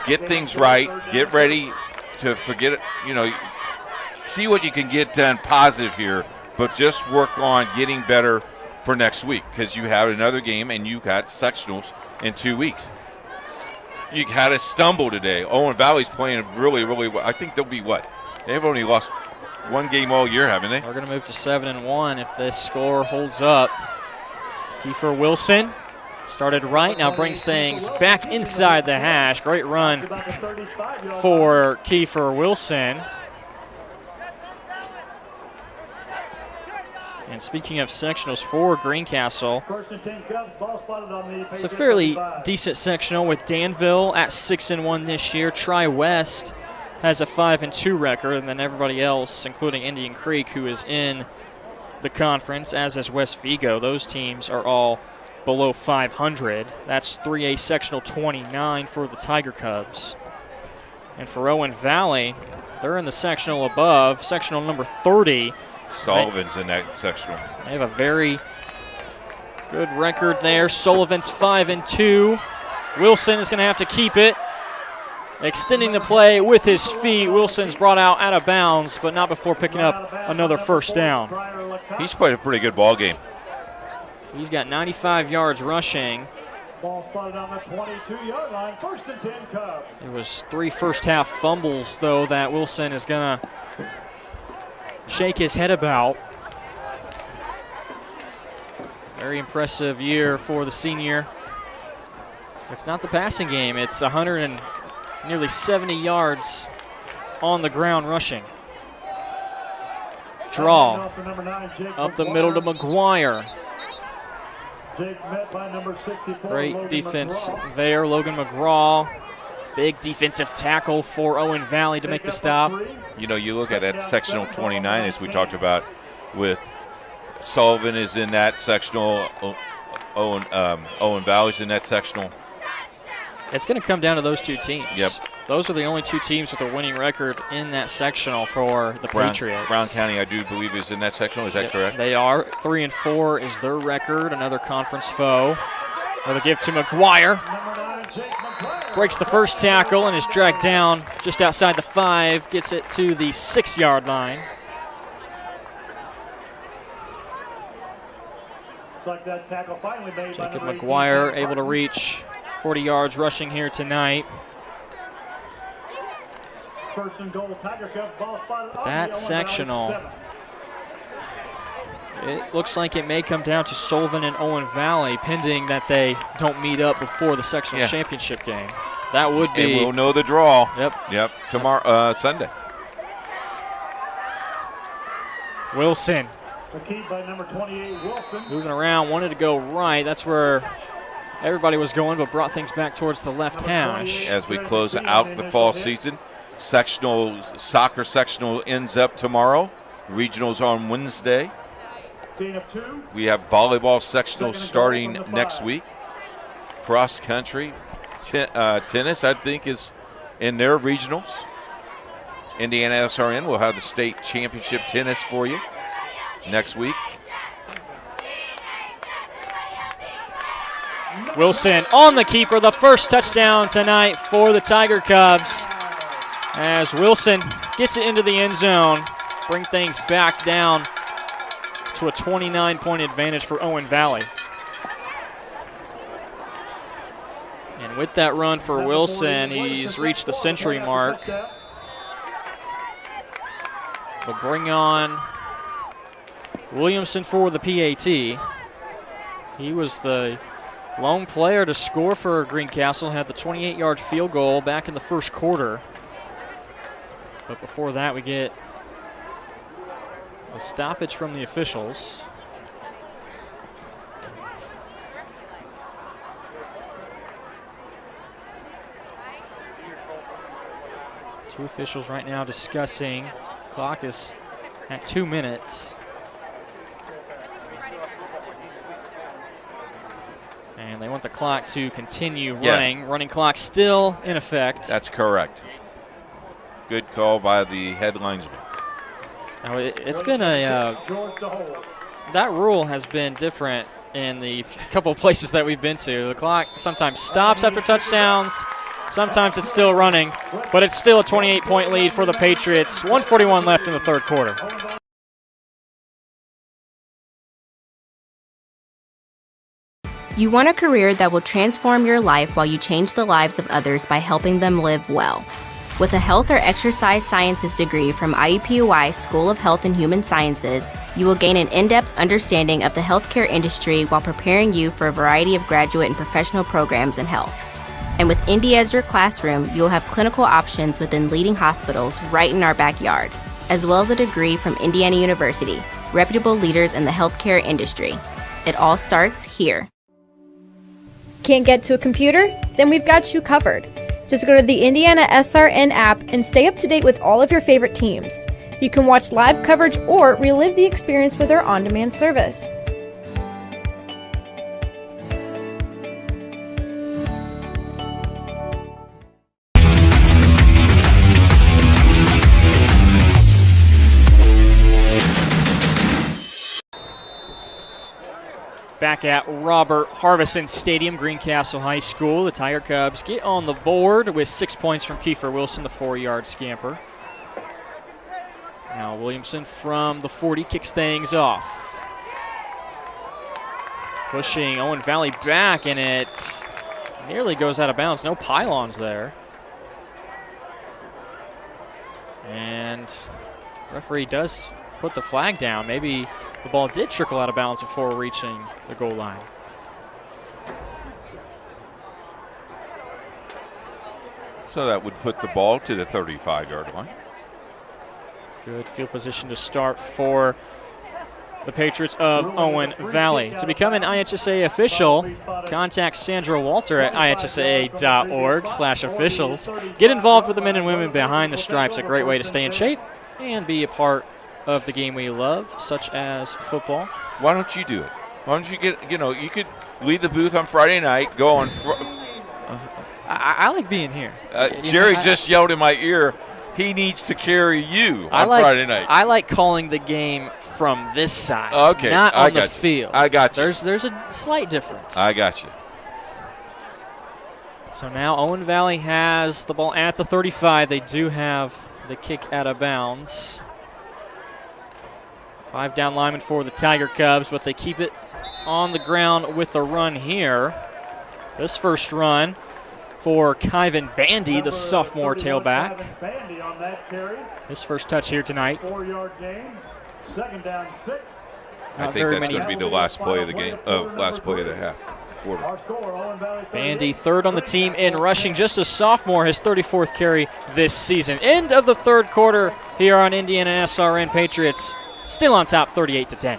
get things right, get ready to forget it, see what you can get done positive here, but just work on getting better for next week because you have another game and you got sectionals in 2 weeks. You had a stumble today. Owen Valley's playing really, really well. I think they'll be what? They've only lost one game all year, haven't they? They're going to move to 7-1 if this score holds up. Kiefer Wilson Started right, now brings things back inside the hash. Great run for Kiefer Wilson. And speaking of sectionals for Greencastle, it's a fairly decent sectional with Danville at 6-1 this year. Tri-West has a 5-2 record, and then everybody else, including Indian Creek, who is in the conference, as is West Vigo. Those teams are all below 500. That's 3A sectional 29 for the Tiger Cubs. And for Owen Valley, they're in the sectional above, sectional number 30. Sullivan's in that sectional. They have a very good record there. Sullivan's 5-2. Wilson is going to have to keep it. Extending the play with his feet. Wilson's brought out of bounds, but not before picking up another first down. He's played a pretty good ball game. He's got 95 yards rushing. Ball spotted on the 22-yard line. 1st and 10 Cubs. It was 3 first-half fumbles, though, that Wilson is going to shake his head about. Very impressive year for the senior. It's not the passing game. It's 170 yards on the ground rushing. Draw up the middle to McGuire. Great defense there. Logan McGraw. Big defensive tackle for Owen Valley to make the stop. You know, you look at that sectional 29 as we talked about with Sullivan is in that sectional, Owen Valley's in that sectional. It's going to come down to those two teams. Yep. Those are the only two teams with a winning record in that sectional for the Patriots. Brown County, I do believe, is in that sectional. Is that correct? They are. 3-4 is their record. Another conference foe. Another give to McGuire. Breaks the first tackle and is dragged down just outside the 5. Gets it to the 6-yard line. Jacob McGuire able to reach 40 yards rushing here tonight. First and goal, Tiger Cubs, ball spotted on That the sectional, it looks like it may come down to Sullivan and Owen Valley, pending that they don't meet up before the sectional championship game. That would be. And we'll know the draw. Yep. Tomorrow, Sunday. The Wilson key by number 28, Wilson. moving around, wanted to go right. That's where everybody was going, but brought things back towards the left hash. As we close out the fall season, soccer sectional ends up tomorrow. Regionals on Wednesday. We have volleyball sectional starting next week. Cross country, tennis, I think, is in their regionals. IndianaSRN will have the state championship tennis for you next week. Wilson on the keeper, the first touchdown tonight for the Tiger Cubs. As Wilson gets it into the end zone, bring things back down to a 29-point advantage for Owen Valley. And with that run for Wilson, he's reached the century mark. They'll bring on Williamson for the PAT. He was the lone player to score for Greencastle, had the 28-yard field goal back in the first quarter. But before that, we get a stoppage from the officials. Two officials right now discussing. Clock is at 2 minutes. And they want the clock to continue running. Yeah. Running clock still in effect. That's correct. Good call by the head linesman. Now it's been a that rule has been different in the couple of places that we've been to. The clock sometimes stops after touchdowns. Sometimes it's still running, but it's still a 28-point lead for the Patriots. 1:41 left in the third quarter. You want a career that will transform your life while you change the lives of others by helping them live well. With a health or exercise sciences degree from IUPUI School of Health and Human Sciences, you will gain an in-depth understanding of the healthcare industry while preparing you for a variety of graduate and professional programs in health. And with Indy as your classroom, you will have clinical options within leading hospitals right in our backyard, as well as a degree from Indiana University, reputable leaders in the healthcare industry. It all starts here. Can't get to a computer? Then we've got you covered. Just go to the IndianaSRN app and stay up to date with all of your favorite teams. You can watch live coverage or relive the experience with our on-demand service. Back at Robert Harbison Stadium, Greencastle High School, the Tiger Cubs get on the board with 6 points from Kiefer Wilson, the 4-yard scamper. Now Williamson from the 40 kicks things off. Pushing Owen Valley back, and it nearly goes out of bounds. No pylons there. And referee does put the flag down. Maybe the ball did trickle out of bounds before reaching the goal line. So that would put the ball to the 35-yard line. Good field position to start for the Patriots of Owen Valley. To become an IHSAA official, contact Sandra Walter at ihsaa.org/officials. Get involved with the men and women behind the stripes, a great way to stay in shape and be a part of the game we love, such as football. Why don't you do it? Why don't you you could leave the booth on Friday night, go on. I like being here. Jerry just yelled in my ear, he needs to carry you on Friday night. I like calling the game from this side, okay, not on the field. I got you. There's a slight difference. I got you. So now Owen Valley has the ball at the 35. They do have the kick out of bounds. 5 down linemen for the Tiger Cubs, but they keep it on the ground with the run here. This first run for Kyvan Bandy, the sophomore tailback. His first touch here tonight. 4-yard gain. 2nd down 6. I think that's going to be the last play of the game, last play of the half quarter. Bandy, 3rd on the team in rushing, just a sophomore, his 34th carry this season. End of the 3rd quarter here on IndianaSRN. Patriots still on top, 38-10.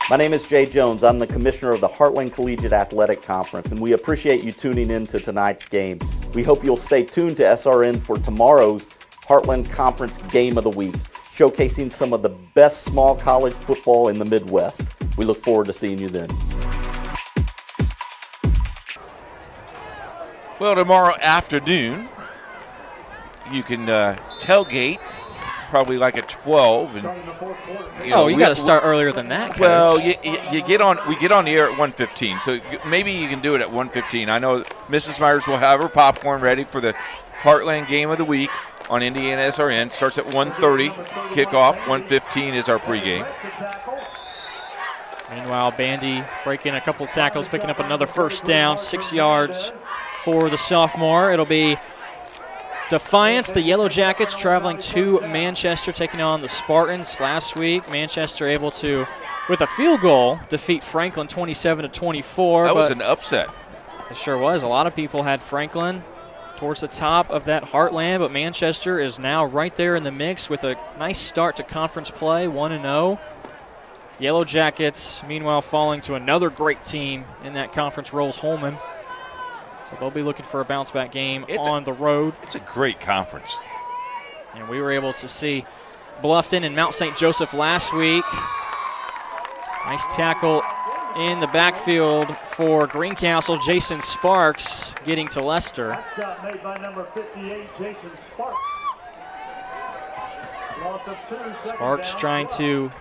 My name is Jay Jones. I'm the commissioner of the Heartland Collegiate Athletic Conference, and we appreciate you tuning in to tonight's game. We hope you'll stay tuned to SRN for tomorrow's Heartland Conference Game of the Week, showcasing some of the best small college football in the Midwest. We look forward to seeing you then. Well, tomorrow afternoon, you can tailgate probably like at 12. And you got to start earlier than that, Coach. Well, we get on the air at 1:15, so maybe you can do it at 1:15. I know Mrs. Myers will have her popcorn ready for the Heartland Game of the Week on IndianaSRN. Starts at 1:30, kickoff. 1:15 is our pregame. Meanwhile, Bandy breaking a couple tackles, picking up another first down, 6 yards for the sophomore. It'll be Defiance, the Yellow Jackets, traveling to Manchester, taking on the Spartans. Last week, Manchester able to, with a field goal, defeat Franklin 27-24. That was an upset. It sure was. A lot of people had Franklin towards the top of that Heartland, but Manchester is now right there in the mix with a nice start to conference play, 1-0. Yellow Jackets, meanwhile, falling to another great team in that conference, Rolls Holman. So they'll be looking for a bounce-back game on the road. It's a great conference. And we were able to see Bluffton and Mount St. Joseph last week. Nice tackle in the backfield for Greencastle. Jason Sparks getting to Lester. That shot made by number 58, Jason Sparks. Loss of 2, Sparks trying to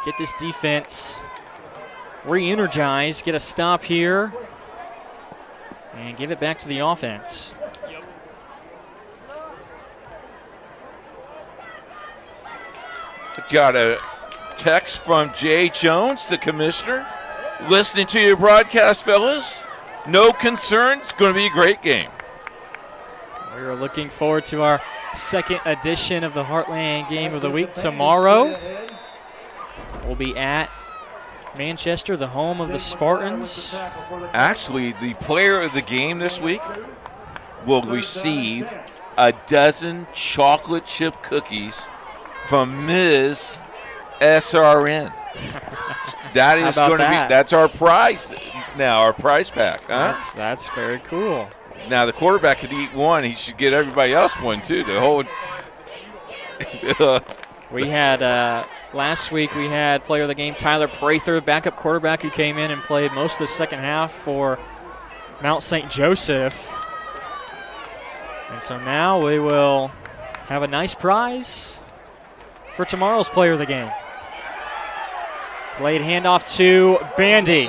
get this defense re-energized, get a stop here, and give it back to the offense. Got a text from Jay Jones, the commissioner. Listening to your broadcast, fellas. No concerns. Going to be a great game. We are looking forward to our second edition of the Heartland Game of the Week tomorrow. We'll be at Manchester, the home of the Spartans. Actually, the player of the game this week will receive a dozen chocolate chip cookies from Ms. SRN. That is going to be, that's our prize now, our prize pack. Huh? That's very cool. Now the quarterback could eat one. He should get everybody else one too. The whole. We had last week. We had player of the game Tyler Prather, backup quarterback, who came in and played most of the second half for Mount St. Joseph. And so now we will have a nice prize for tomorrow's player of the game. Played handoff to Bandy.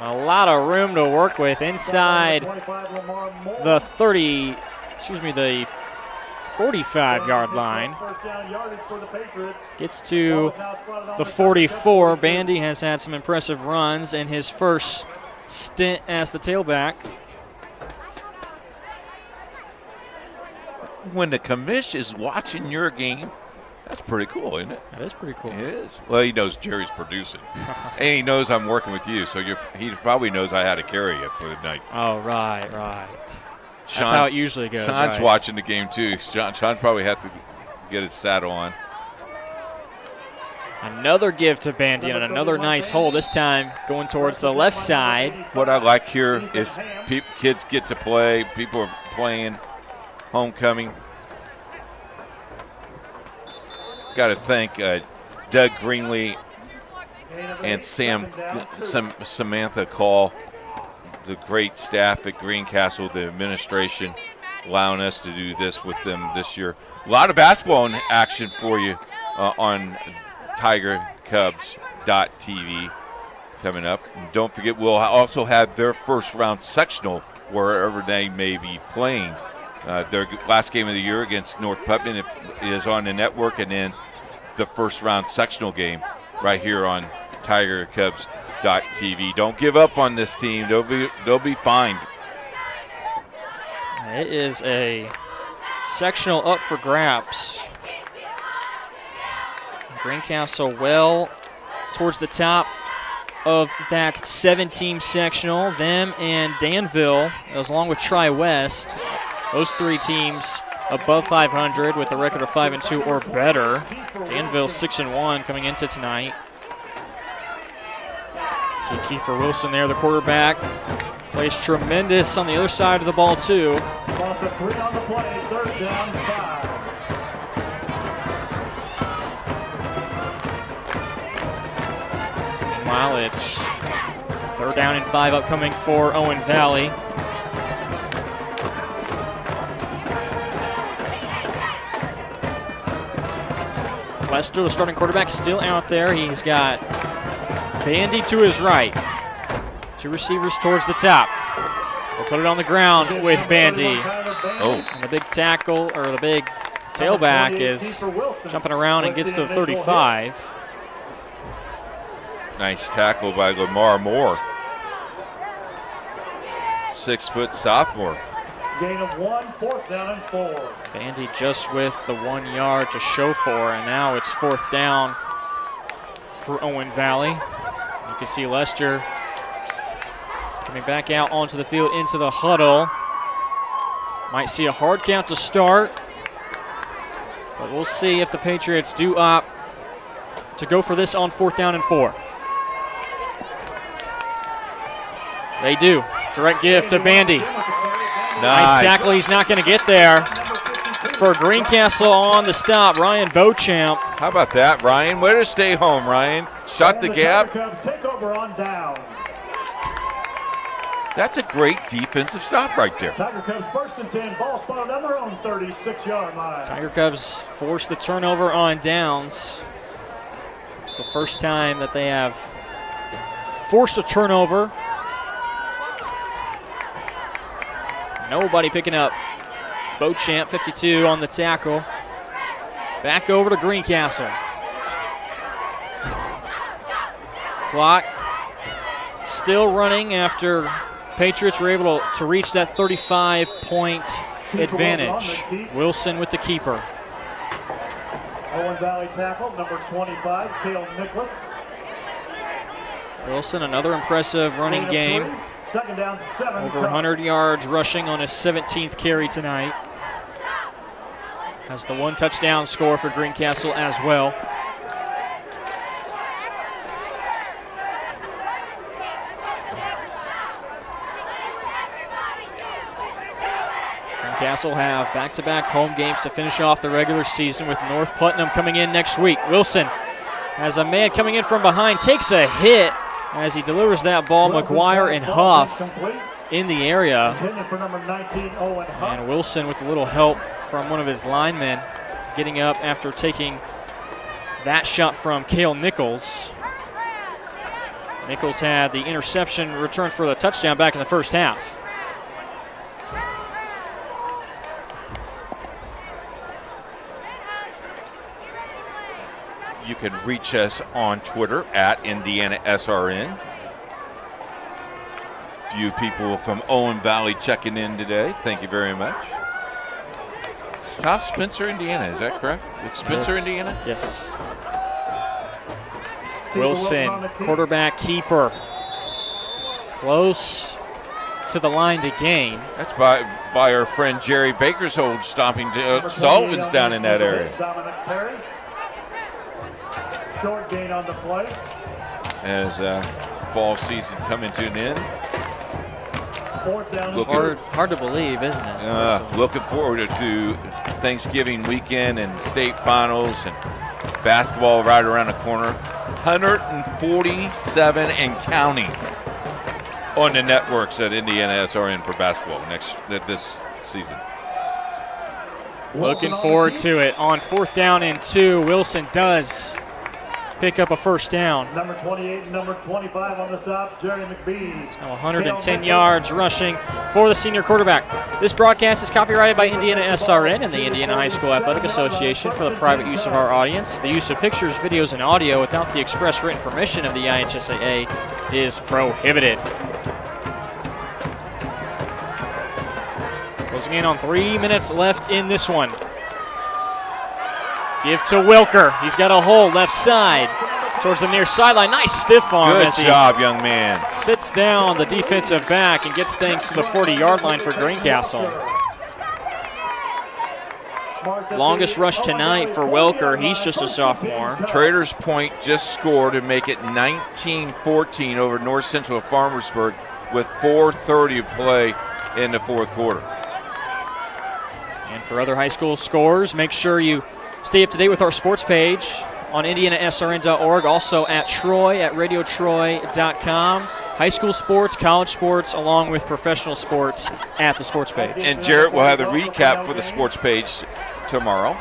A lot of room to work with inside the 45-yard line. Gets to the 44. Bandy has had some impressive runs in his first stint as the tailback. When the commish is watching your game, that's pretty cool, isn't it? That is pretty cool. It is. Well, he knows Jerry's producing. And he knows I'm working with you, so he probably knows I had to carry you for the night. Oh, right. That's how it usually goes. Sean's watching the game, too. Sean probably had to get his saddle on. Another give to Bandy and another nice hole, this time going towards the left side. What I like here is kids get to play. People are playing homecoming. Got to thank Doug Greenlee and Samantha Call, the great staff at Greencastle, the administration, allowing us to do this with them this year. A lot of basketball in action for you on TigerCubs.tv coming up. And don't forget, we'll also have their first round sectional wherever they may be playing. Their last game of the year against North Putnam is on the network, and then the first round sectional game right here on TigerCubs.tv. Don't give up on this team. They'll be fine. It is a sectional up for grabs. Greencastle well towards the top of that 7-team sectional. Them and Danville, along with Tri-West. Those three teams above 500 with a record of 5-2 or better. Danville 6-1 coming into tonight. See Kiefer Wilson there, the quarterback. Plays tremendous on the other side of the ball, too. Loss of 3 on the play, 3rd down, 5. Meanwhile, it's 3rd down and 5 upcoming for Owen Valley. Lester, the starting quarterback, still out there. He's got Bandy to his right. 2 receivers towards the top. We'll put it on the ground with Bandy. Oh, and the big tackle, or the big tailback, is jumping around and gets to the 35. Nice tackle by Lamar Moore. 6-foot sophomore. Gain of 1, 4th down and 4. Bandy just with the 1 yard to show for, and now it's 4th down for Owen Valley. You can see Lester coming back out onto the field into the huddle. Might see a hard count to start, but we'll see if the Patriots do opt to go for this on 4th down and 4. They do. Direct give to Bandy. Nice tackle. He's not going to get there. For Greencastle on the stop, Ryan Beauchamp. How about that, Ryan? Way to stay home, Ryan. Shot the gap. Take over on down. That's a great defensive stop right there. Tiger Cubs 1st and 10, ball spotted on their own 36-yard line. Tiger Cubs force the turnover on downs. It's the first time that they have forced a turnover. Nobody picking up. Beauchamp, 52 on the tackle. Back over to Greencastle. Clock still running after Patriots were able to reach that 35-point advantage. Wilson with the keeper. Owen Valley tackle, number 25, Cale Nicholas. Wilson, another impressive running game. Second down, 7. Over 100 yards rushing on his 17th carry tonight. Has the 1 touchdown score for Greencastle as well. Greencastle have back-to-back home games to finish off the regular season with North Putnam coming in next week. Wilson has a man coming in from behind, takes a hit as he delivers that ball. McGuire and Huff in the area. And Wilson with a little help from one of his linemen getting up after taking that shot from Cale Nichols. Nichols had the interception returned for the touchdown back in the first half. You can reach us on Twitter at IndianaSRN. Few people from Owen Valley checking in today. Thank you very much. South Spencer, Indiana, is that correct? It's Spencer, Yes. Indiana? Yes. Wilson, quarterback keeper. Close to the line to gain. That's by our friend Jerry Bakershold stomping Sullivan's down in that area. Dominic Perry. Short gain on the play. As fall season coming to an end. Hard to believe, isn't it? Looking forward to Thanksgiving weekend and state finals and basketball right around the corner. 147 and counting on the networks at IndianaSRN for basketball this season. Looking forward to it. On 4th down and 2, Wilson does pick up a first down. Number 28 and number 25 on the stop, Jerry McBee. It's now 110 yards rushing for the senior quarterback. This broadcast is copyrighted by IndianaSRN and the Indiana High School Athletic Association for the private use of our audience. The use of pictures, videos, and audio without the express written permission of the IHSAA is prohibited. Closing in on 3 minutes left in this one. Give to Wilker. He's got a hole left side towards the near sideline. Nice stiff arm. Good job, young man. Sits down the defensive back and gets things to the 40-yard line for Greencastle. Longest rush tonight for Wilker. He's just a sophomore. Traders Point just scored to make it 19-14 over North Central Farmersburg with 4:30 to play in the fourth quarter. And for other high school scores, make sure you stay up to date with our sports page on IndianaSRN.org, also at Troy at RadioTroy.com. High school sports, college sports, along with professional sports at the sports page. And Jarrett will have the recap for the sports page tomorrow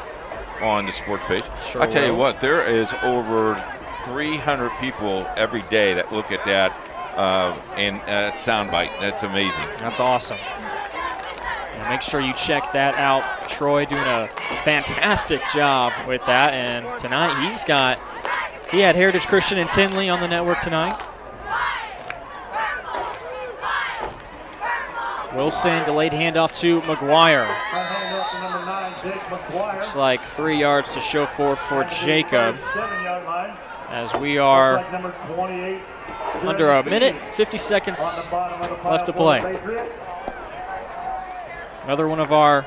on the sports page. Sure I tell you will. what, there is over 300 people every day that look at that and that soundbite. That's amazing. That's awesome. And make sure you check that out. Troy doing a fantastic job with that. And tonight he had Heritage Christian and Tinley on the network tonight. Wilson, delayed handoff to McGuire. Looks like 3 yards to show for Jacob. As we are under a minute, 50 seconds left to play. Another one of our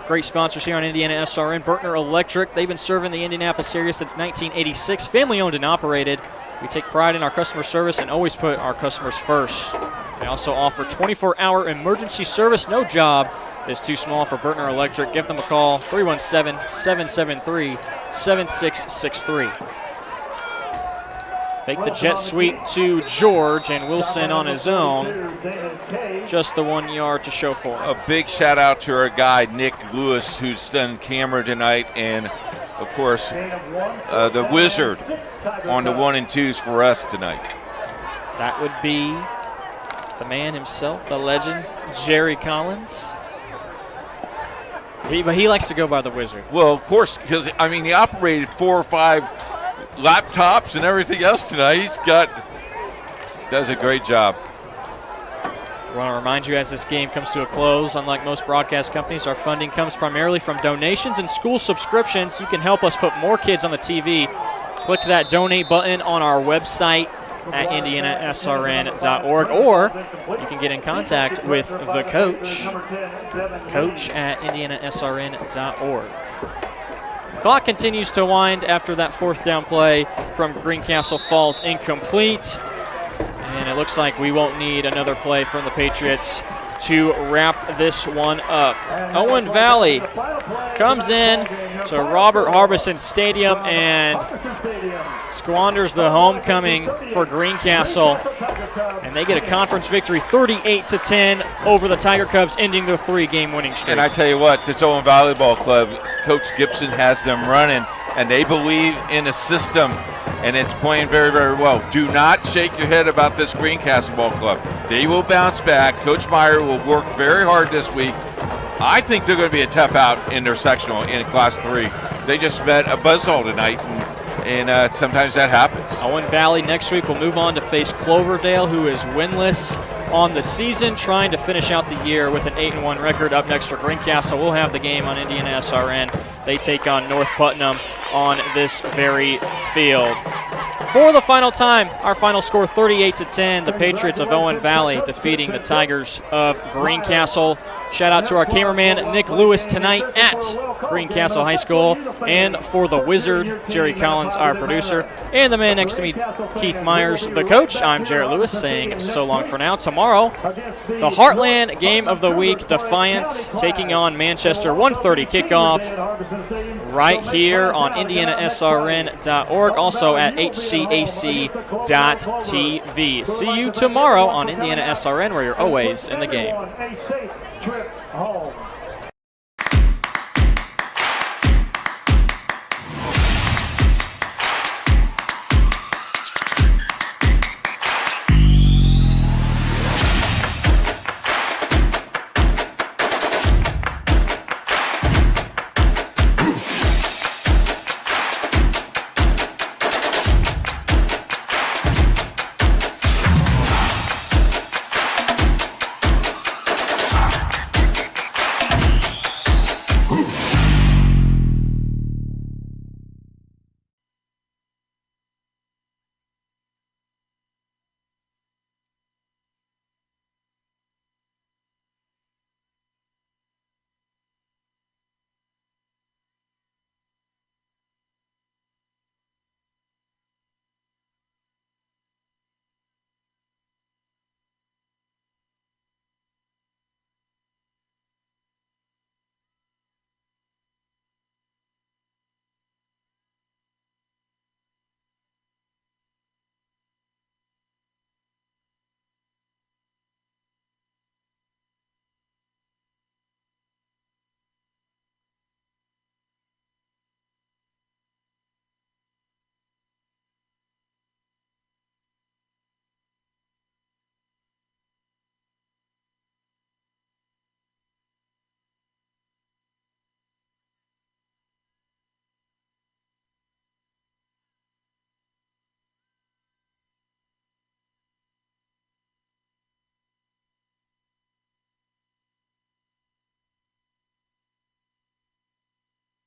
great sponsors here on IndianaSRN, Bertner Electric. They've been serving the Indianapolis area since 1986. Family owned and operated. We take pride in our customer service and always put our customers first. They also offer 24-hour emergency service. No job is too small for Burtner Electric. Give them a call, 317-773-7663. Fake the jet sweep to George, and Wilson on his own. Just the 1 yard to show for him. A big shout out to our guy, Nick Lewis, who's done camera tonight, and of course, the wizard on the 1 and 2s for us tonight. That would be the man himself, the legend, Jerry Collins. But he likes to go by the wizard. Well, of course, because, I mean, he operated 4 or 5 laptops and everything else tonight. Does a great job. We want to remind you as this game comes to a close, unlike most broadcast companies, our funding comes primarily from donations and school subscriptions. You can help us put more kids on the TV. Click that donate button on our website at IndianaSRN.org, or you can get in contact with the coach at IndianaSRN.org. Clock continues to wind after that 4th down play from Greencastle falls incomplete. And it looks like we won't need another play from the Patriots to wrap this one up. Owen Valley comes in to Robert Harbison Stadium and squanders the homecoming for Greencastle. And they get a conference victory 38-10 over the Tiger Cubs, ending their 3-game winning streak. And I tell you what, this Owen Valley Ball Club, Coach Gibson has them running, and they believe in a system, and it's playing very, very well. Do not shake your head about this Greencastle Ball Club. They will bounce back. Coach Meyer will work very hard this week. I think they're going to be a tough out in their sectional in Class 3. They just met a buzzsaw tonight, and sometimes that happens. Owen Valley next week will move on to face Cloverdale, who is winless on the season, trying to finish out the year with an 8-1 record. Up next for Greencastle, we'll have the game on IndianaSRN. They take on North Putnam on this very field. For the final time, our final score 38-10, the Patriots of Owen Valley defeating the Tigers of Greencastle. Shout out to our cameraman Nick Lewis tonight at Greencastle High School, and for the Wizard, Jerry Collins, our producer, and the man next to me, Keith Myers, the coach. I'm Jarrett Lewis saying so long for now. Tomorrow, the Heartland Game of the Week, Defiance taking on Manchester, 1:30 kickoff right here on IndianaSRN.org, also at HCAC.tv. See you tomorrow on IndianaSRN, where you're always in the game. A safe trip home.